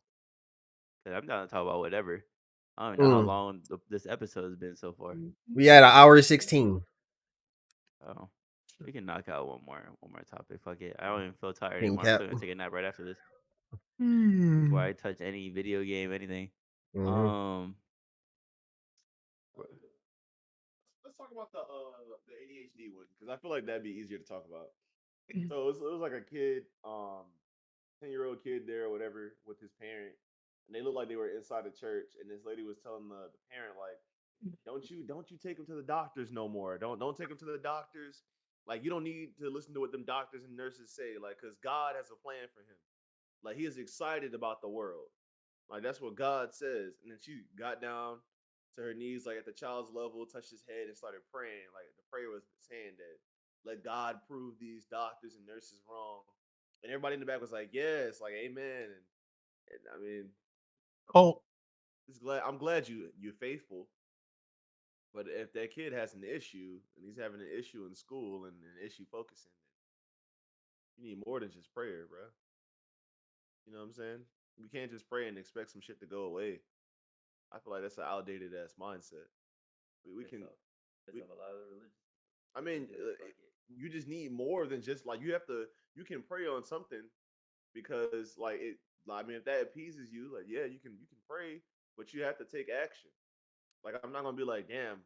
Cause I'm down to talk about whatever. I don't even know how long this episode has been so far. We had an hour 16. Oh, we can knock out one more topic. Fuck it. I don't even feel tired King anymore. I'm Cap. still gonna take a nap right after this before I touch any video game, anything. Let's talk about the ADHD one because I feel like that'd be easier to talk about. So it was like a kid, 10-year-old kid there or whatever with his parent, and they looked like they were inside the church. And this lady was telling the parent like, don't you take him to the doctors no more. Don't take him to the doctors. Like, you don't need to listen to what them doctors and nurses say. Like, because God has a plan for him. Like, he is excited about the world. Like, that's what God says. And then she got down to her knees, like at the child's level, touched his head and started praying. Like, the prayer was saying that let God prove these doctors and nurses wrong. And everybody in the back was like, yes, like amen. And I mean, Oh, I'm glad you're faithful. But if that kid has an issue and he's having an issue in school and an issue focusing, you need more than just prayer, bro. You know what I'm saying? We can't just pray and expect some shit to go away. I feel like that's an outdated ass mindset. We can. We, a lot of religion. I mean, you just need more than just like you have to. You can pray on something because like it. I mean, if that appeases you, like yeah, you can pray, but you have to take action. Like I'm not gonna be like, damn,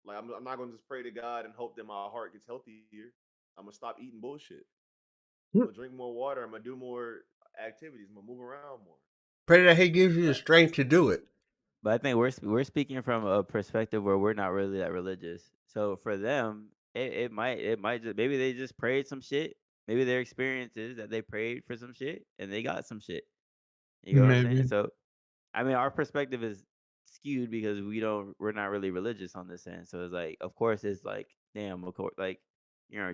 like I'm not gonna just pray to God and hope that my heart gets healthier. I'm gonna stop eating bullshit. I'm gonna drink more water. I'm gonna do more activities. I'm gonna move around more. Pray that he gives you the strength to do it. But I think we're speaking from a perspective where we're not really that religious. So for them, it might just maybe they just prayed some shit. Maybe their experience is that they prayed for some shit and they got some shit. You know what I'm saying? Maybe. So I mean, our perspective is skewed because we're not really religious on this end. So it's like, of course, it's like, damn, of course, like,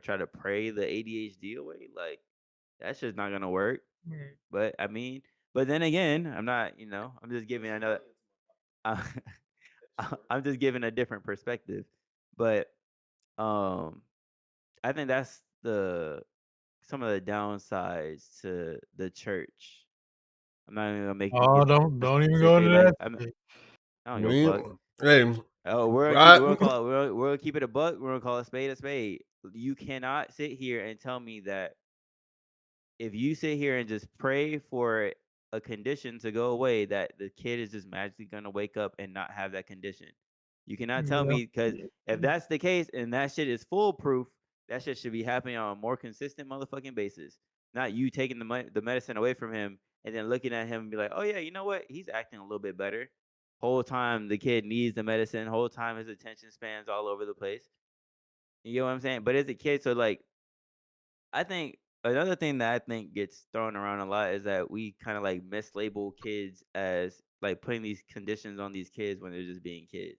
try to pray the ADHD away, like that's just not gonna work. But I mean, but then again, I'm not, I'm just giving another, uh, I'm just giving a different perspective. But um, I think that's some of the downsides to the church. I'm not even gonna Oh, get don't even go specific. to Like that. I don't give a fuck. Hey, Oh, I, we're gonna call it we're gonna keep it a buck. We're gonna call a spade a spade. You cannot sit here and tell me that if you sit here and just pray for a condition to go away, that the kid is just magically gonna wake up and not have that condition. You cannot tell Yeah. me, because if that's the case and that shit is foolproof, that shit should be happening on a more consistent motherfucking basis. Not you taking the medicine away from him and then looking at him and be like, oh yeah, you know what? He's acting a little bit better. Whole time the kid needs the medicine. Whole time his attention spans all over the place. You know what I'm saying? But as a kid, so like I think another thing that I think gets thrown around a lot is that we kind of like mislabel kids as like putting these conditions on these kids when they're just being kids.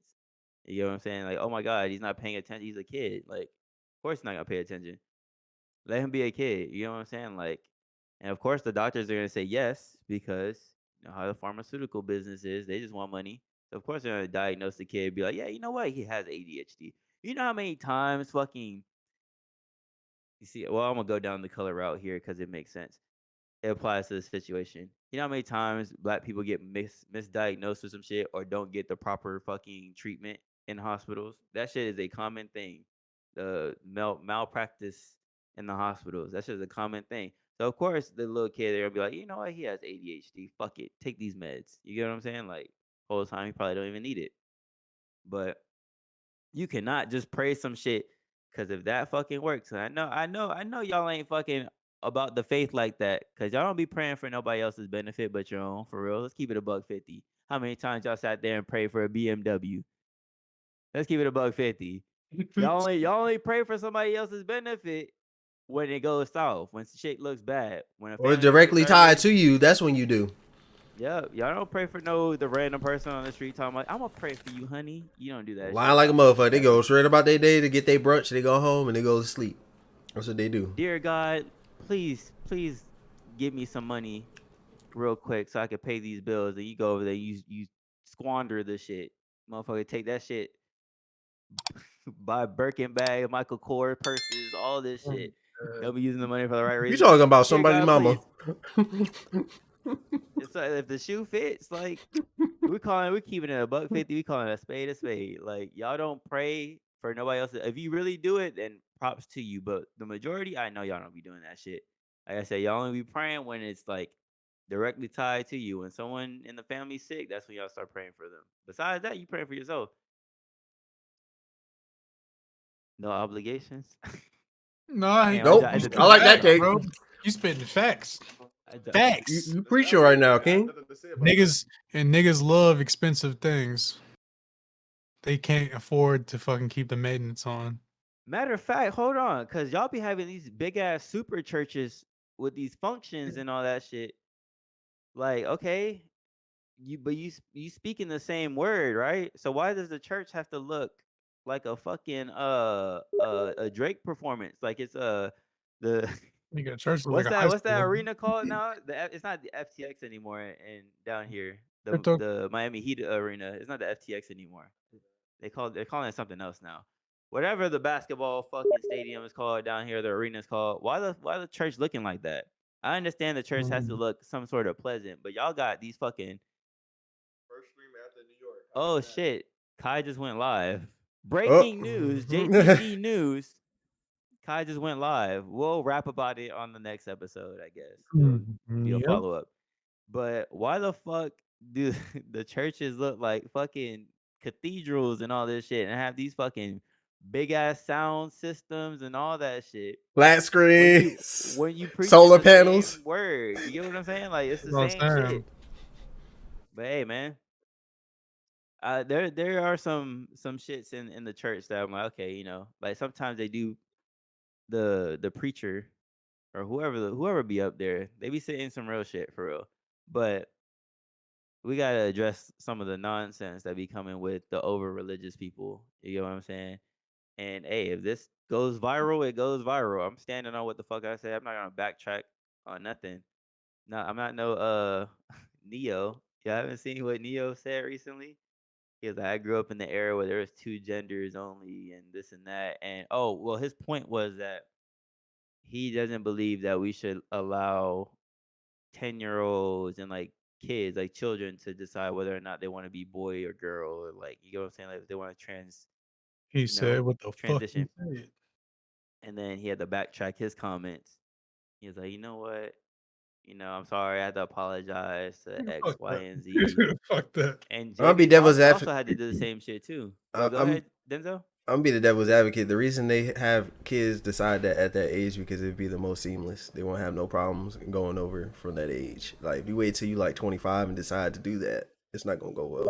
You know what I'm saying? Like, oh my God, he's not paying attention. He's a kid. Like, of course he's not gonna pay attention. Let him be a kid. You know what I'm saying? Like, and of course the doctors are gonna say yes because you know how the pharmaceutical business is. They just want money. So of course they're gonna diagnose the kid, be like, yeah, you know what? He has ADHD. You know how many times fucking you see? Well, I'm gonna go down the color route here because it makes sense. It applies to the situation. You know how many times black people get misdiagnosed with some shit or don't get the proper fucking treatment in hospitals? That shit is a common thing. The malpractice in the hospitals. That's just a common thing. So of course the little kid they're gonna be like, you know what, he has ADHD. Fuck it. Take these meds. You get what I'm saying? Like whole time he probably don't even need it. But you cannot just praise some shit because if that fucking works, and I know y'all ain't fucking about the faith like that because y'all don't be praying for nobody else's benefit but your own. For real, let's keep it a buck 50. How many times y'all sat there and prayed for a BMW? Let's keep it a buck 50. Y'all only pray for somebody else's benefit when it goes south, when shit looks bad, when a or family member directly gets tied hurt. to you. That's when you do. Yeah, y'all don't pray for the random person on the street talking like, I'm gonna pray for you, honey. You don't do that Lying shit. like a motherfucker. They go straight about their day to get their brunch. They go home and they go to sleep. That's what they do. Dear God, please give me some money real quick so I can pay these bills. And you go over there, you squander the shit. Motherfucker, take that shit, buy Birkin bag, Michael Kors purses, all this shit. They'll be using the money for the right You reason. talking about Dear somebody God, mama. please. It's like if the shoe fits, like we're keeping it a buck 50. We calling it a spade a spade. Like y'all don't pray for nobody else. If you really do it, then props to you. But the majority, I know y'all don't be doing that shit. Like I said, y'all only be praying when it's like directly tied to you. When someone in the family's sick, that's when y'all start praying for them. Besides that, you praying for yourself. No obligations. No, I Damn, Nope. I you did I the spitting like that facts, take. bro. You spitting facts. I did- Facts. You Listen, preaching right now, I have King. nothing to say about that. Niggas love expensive things. They can't afford to fucking keep the maintenance on. Matter of fact, hold on, because y'all be having these big ass super churches with these functions and all that shit. Like, okay, you speaking the same word, right? So why does the church have to look like a fucking a Drake performance? Like it's the Nigga, church look like a high what's that school. arena called now? It's not the FTX anymore and down here. Crypto. The Miami Heat arena. It's not the FTX anymore. They're calling it something else now. Whatever the basketball fucking stadium is called down here, the arena is called. Why the church looking like that? I understand the church has to look some sort of pleasant, but y'all got these fucking. First stream after New York. Oh shit! Kai just went live. Oh. Breaking news. JTG news. Kai just went live. We'll rap about it on the next episode, I guess. It'll be a Yep. follow up. But why the fuck do the churches look like fucking cathedrals and all this shit, and have these fucking big ass sound systems and all that shit? Flat screens. When you preach solar the panels. same word, you get what I'm saying? Like it's the Well, same Sam. shit. But hey, man, there are some shits in the church that I'm like, okay, you know, like sometimes they do the preacher or whoever be up there, they be saying some real shit for real. But we gotta address some of the nonsense that be coming with the over religious people. You get what I'm saying? And hey, if this goes viral, it goes viral. I'm standing on what the fuck I said. I'm not gonna backtrack on nothing. No, I'm not no Neo. You haven't seen what Neo said recently? He was like, I grew up in the era where there was 2 genders only and this and that. And oh, well, his point was that he doesn't believe that we should allow 10-year-olds and like kids, like children, to decide whether or not they want to be boy or girl, or like, you know what I'm saying, like if they want to He you said, know, "What the transition. fuck?" He said. And then he had to backtrack his comments. He was like, you know what? You know, I'm sorry. I had to apologize to X, Fuck Y, that. and Z. Fuck that. And I'll be Jamie devil's Foxx also advocate. had to do the same shit too. I- But go I'm- ahead, Denzel. I'm gonna be the devil's advocate. The reason they have kids decide that at that age because it'd be the most seamless. They won't have no problems going over from that age. Like if you wait till you like 25 and decide to do that, it's not gonna go well.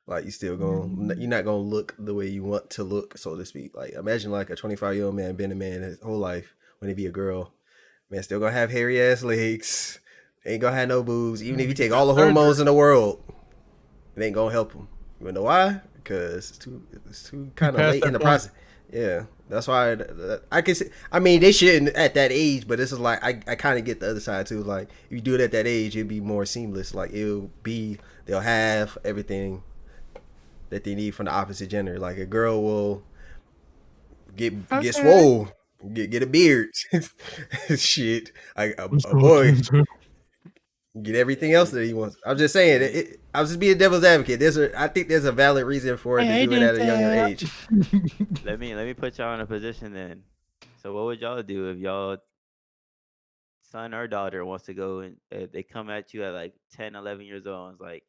Like you're not gonna look the way you want to look, so to speak. Like imagine like a 25-year-old man been a man his whole life. When he be a girl, man still gonna have hairy ass legs. Ain't gonna have no boobs. Even if you take all the hormones in the world, it ain't gonna help him. You know why? Because it's too kind of late in the process. Yeah, that's why I can see. I mean, they shouldn't at that age, but this is like I kind of get the other side too. Like if you do it at that age, it'd be more seamless. Like they'll have everything that they need from the opposite gender. Like a girl will get swole, get a beard, shit. Like a boy get everything else that he wants. I'm just saying, I was just being devil's advocate. I think there's a valid reason for it to do it at a younger age. Let me put y'all in a position then. So what would y'all do if y'all son or daughter wants to go and they come at you at like 10, 11 years old and it's like,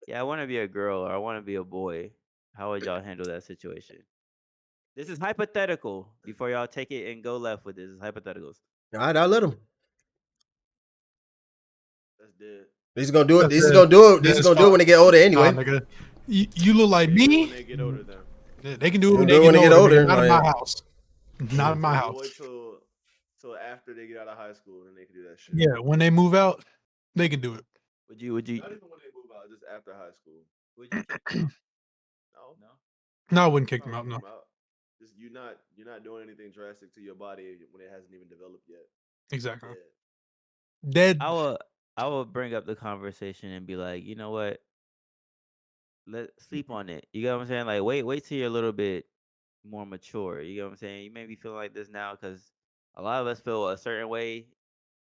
yeah, I want to be a girl or I want to be a boy. How would y'all handle that situation? This is hypothetical. Before y'all take it and go left with this, it's hypotheticals. All right, I'll let him. That's dead. He's gonna do it. He's gonna do it. He's gonna do it when they get older anyway. Nah, nigga. You look like me. When they get older, then. They can do it when They'll they get older. Not in like- my house. Not in my Wait house. till after they get out of high school, then they can do that shit. Yeah, when they move out, they can do it. Would you Not even when they move out, just after high school. would you kick them out? No. No, I wouldn't kick Not them out. kick No. them out. Just you're not doing anything drastic to your body when it hasn't even developed yet. Exactly. Yeah. Dead. I will bring up the conversation and be like, you know what? Let's sleep on it. You get what I'm saying? Like, wait till you're a little bit more mature. You get what I'm saying? You may be feeling like this now because a lot of us feel a certain way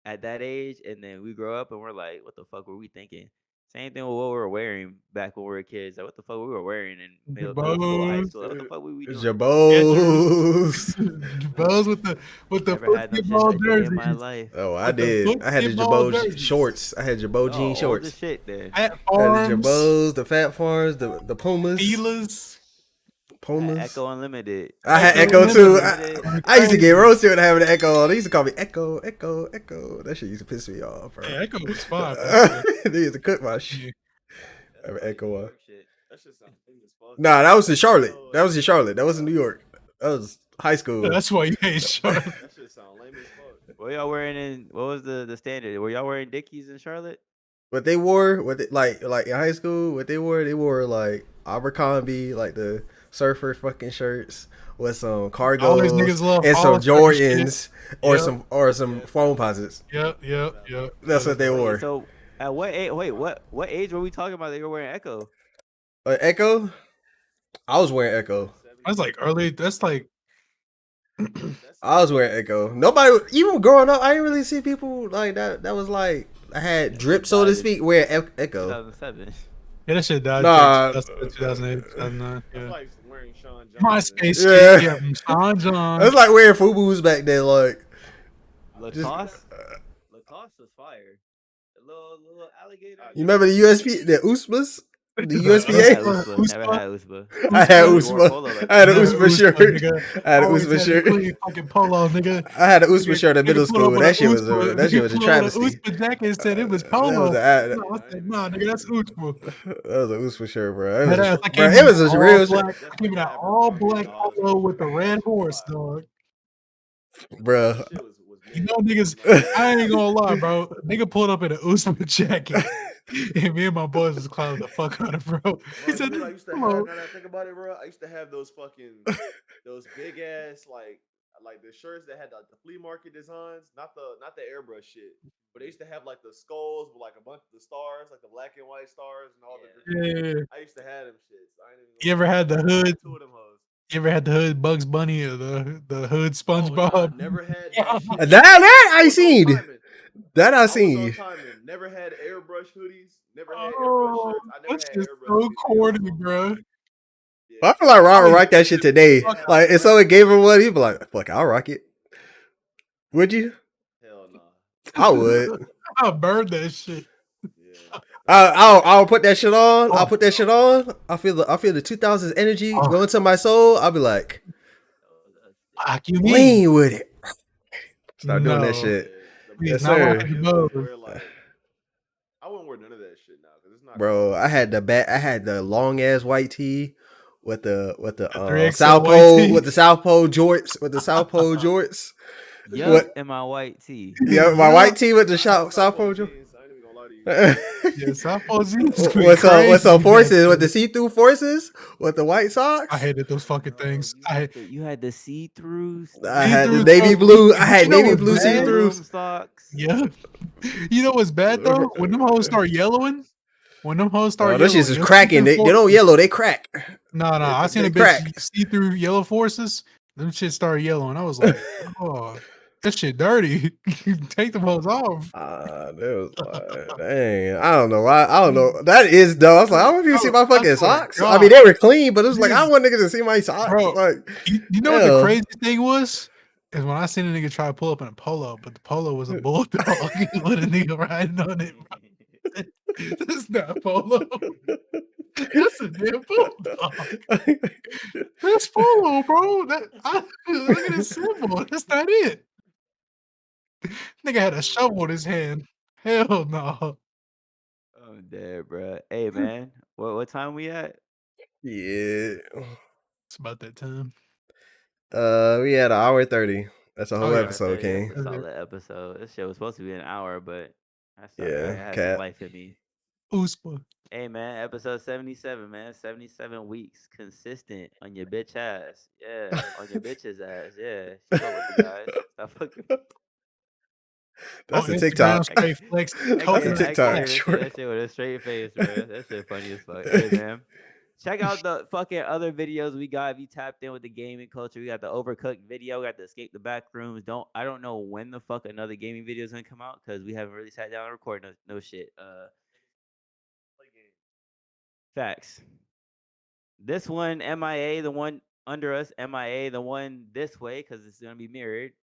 at that age, and then we grow up and we're like, what the fuck were we thinking? Same thing with what we were wearing back when we were kids. Like, what the fuck we were wearing in middle school, high school? Like, what the fuck were we doing? Jabos. Jabos with the Never had no shit football like that in my jerseys. life. Oh, I With the did. I had the football Jabot jerseys. shorts. I had Jabot jean All the shorts. shit then. Fat I had farms. the Jabos, the Fat Farms, the Pumas. Feelers. Pumas. Echo Unlimited. I had Echo Echo too. Unlimited. I used to get roasted with having the Echo on. They used to call me Echo. That shit used to piss me off, bro. Hey, Echo was fine. They used to cook my shit. I have Echo on. Shit. That shit sounds lame as fuck. Nah, that was in Charlotte. That was in New York. That was high school. That's why you hate Charlotte. That shit sound lame as fuck. What y'all wearing in? What was the standard? Were y'all wearing Dickies in Charlotte? What they wore, like in high school, what they wore like Abercrombie, like the surfer fucking shirts with some All these cargos niggas love and some Hollister and Jordans or Yep. some foam posits. Yep. That's what they Wait, wore. so at what age? Wait, what age were we talking about that you were wearing Echo? Echo? I was wearing Echo. That's like early. That's like That's I was wearing Echo. Nobody, even growing up, I didn't really see people like that. That was like I had That drip, shit so to died in speak, wearing Echo. 2007. Yeah, that shit died Nah, 2008, 2009. that's Yeah. like wearing Sean John. MySpace yeah. kid, yeah, from Sean John. It's like wearing FUBUs back then. Like, just Lacoste? Lacoste was fire. The little alligator. you remember the USP, the USPAs, the Never had USPA. USPA. Never had USPA. I had Never wore USPA. polo like I had an that. Never USPA shirt. nigga. I had an Always USPA had the shirt. clean fucking polo, nigga. I had an USPA shirt in Nigga middle pulled up school. with That shit was Uspa. that shit was a Nigga pulled up with travesty. Uspa jacket and said it was That polo. was a No, I said, nah, nigga, that's Uspa. that was a USPA shirt, bro. It That was, ass, I bro. came It in was a all real black. shit, I came in an all black polo with the red horse, dog. bro. That shit was You mid. know, niggas, I ain't gonna lie, bro. Nigga pulled up in an Uspa jacket. And me and my boys was clowning the fuck out of bro. He Bro, said, you know what I used to "Hello." have? Now that I think about it, bro, I used to have those big ass like the shirts that had the flea market designs, not the airbrush shit, but they used to have like the skulls with like a bunch of the stars, like the black and white stars and all the. Yeah. I used to have them shits. I ain't even You ever had the I hood? had two of them hoes. You ever had the hood Bugs Bunny or the hood Oh, nah, SpongeBob? never had that shit. That I was on seen. timing. That I I was on seen. timing. Never had airbrush hoodies. Never had airbrush Oh, shirts. I never that's had just airbrush so hoodies. Nigga, I was corny, on bro. timing. I Yeah. feel like Ron would I rock that shit today. Like, if someone gave him one, he'd be like, "Fuck, I'll rock it." Would you? Hell no. I would. I burned that shit. Yeah. I'll put that shit on. I'll Oh. put that shit on. I feel the 2000s energy Oh. go into my soul. I'll be like, Fuck you mean? lean with it. Start doing that No. shit. The He's Yes, not sir. rocking it the was Bugs. where like I wouldn't wear none of that shit now because it's not. Bro, cool. I had the long ass white tee with the 3XL South white Pole tee. with the South Pole jorts. Yup, What? in my white tee. Yeah, my Yeah. white tee with the I had South Pole jorts. jeans. I ain't even gonna lie to you. Yeah, South Pole jeans was With crazy some back forces, with then. the see-through forces, with the white socks. I hated those fucking things. You had the see-throughs. I had the See-through navy stuff. blue. I But had you know navy what's blue bad? see-throughs. Room socks. Yeah. You know what's bad though? When them hoes start yellowing, Oh, those shits is your cracking. see-through They don't yellow. They crack. No, I seen They a crack. bitch see through yellow forces. Them shit started yellowing. I was like, oh, this shit dirty. Take them hoes off. That was like, dang. I don't know why. I don't know. That is dumb. I was like, I don't know if you see my fucking socks. I mean, they were clean, but it was like, I want niggas to see my socks. Bro, Like, you know what the crazy thing was? Is when I seen a nigga try to pull up in a polo, but the polo was a bulldog with a nigga riding on it. Bro. That's not polo. That's a damn bulldog. That's polo, bro. Look at this symbol. That's not it. Nigga had a shovel in his hand. Hell no. I'm dead, bro. Hey, man. What time we at? yeah. It's about that time. We had an hour 30. That's a whole yeah. episode, King. That's a solid episode. This shit was supposed to be an hour, but that's all Yeah, right. I had cat. some life in me. Oospa. Hey, man. Episode 77, man. 77 weeks consistent on your bitch ass. Yeah. On your bitch's ass. Yeah. She fuck with the guys. Stop fucking. That's On a Instagram, TikTok. straight flex. That's a I TikTok can't even see short. that shit with a straight face, bro. That shit funny as fuck. Hey, man. Check out the fucking other videos we got. If you tapped in with the gaming culture, we got the Overcooked video, we got the Escape the Backrooms. I don't know when the fuck another gaming video is gonna come out because we haven't really sat down and recorded no shit. Facts. This one MIA, the one under us MIA, the one this way because it's gonna be mirrored.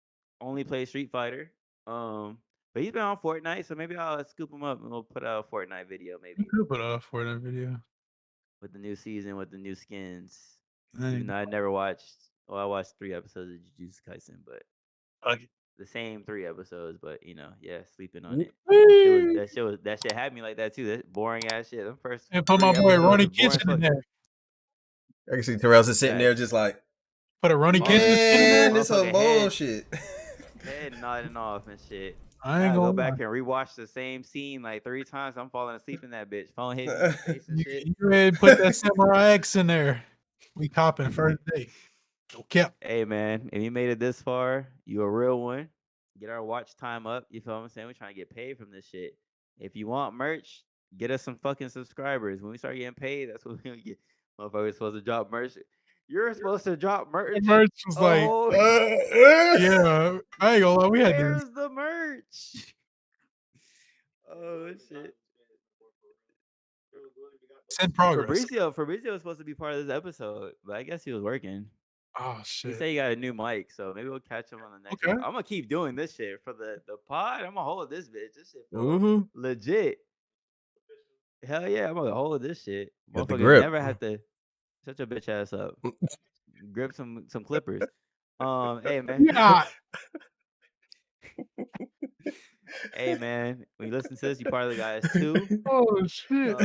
Only play Street Fighter. But he's been on Fortnite, so maybe I'll scoop him up and we'll put out a Fortnite video maybe You could put off for that video. with the new season with the new skins. Dang. Even though I never watched. Well, I watched 3 episodes of Jujutsu Kaisen, but Fuck it. the same 3 episodes. But yeah, sleeping on it. Whee! That shit had me like that too. That boring ass shit. The first And put 3 my boy episodes Ronnie was boring Kitchen in fuck. there. I can see Terrell's just sitting there Facts. just like, Put a Ronnie Kitchen in man, there. this some Motherfucking head. bullshit. Head nodding off and shit. I ain't Go gonna back lie. and rewatch the same scene like 3 times. I'm falling asleep in that bitch. Phone hitting me in the face and shit. You go ahead and put that Samurai X in there. We copping first day. Okay. Hey man, if you made it this far, you a real one. Get our watch time up. You feel what I'm saying? We're trying to get paid from this shit. If you want merch, get us some fucking subscribers. When we start getting paid, that's what we'll get. Motherfuckers supposed to drop merch. You're supposed to drop merch. The merch was like, Oh, yeah, I ain't gonna lie, we had this. where's the merch? Oh shit. It's in progress. Fabrizio was supposed to be part of this episode, but I guess he was working. Oh He shit. said he got a new mic, so maybe we'll catch him on the next one. Okay. I'm gonna keep doing this shit for the pod. I'm gonna hold this bitch. This shit feel Mm-hmm. legit. Hell yeah, I'm gonna hold this shit. Got the Motherfucker grip. never had to shut your bitch ass up. Grip some clippers. Hey man. Yeah. Hey man, when you listen to this, you part of the guys too. Oh shit.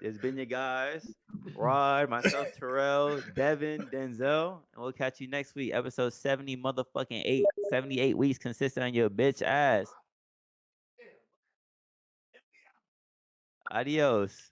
It's been your guys, Rod, myself, Terrell, Devin, Denzel, and we'll catch you next week, episode 70 motherfucking 8, 78 weeks consistent on your bitch ass. Adios.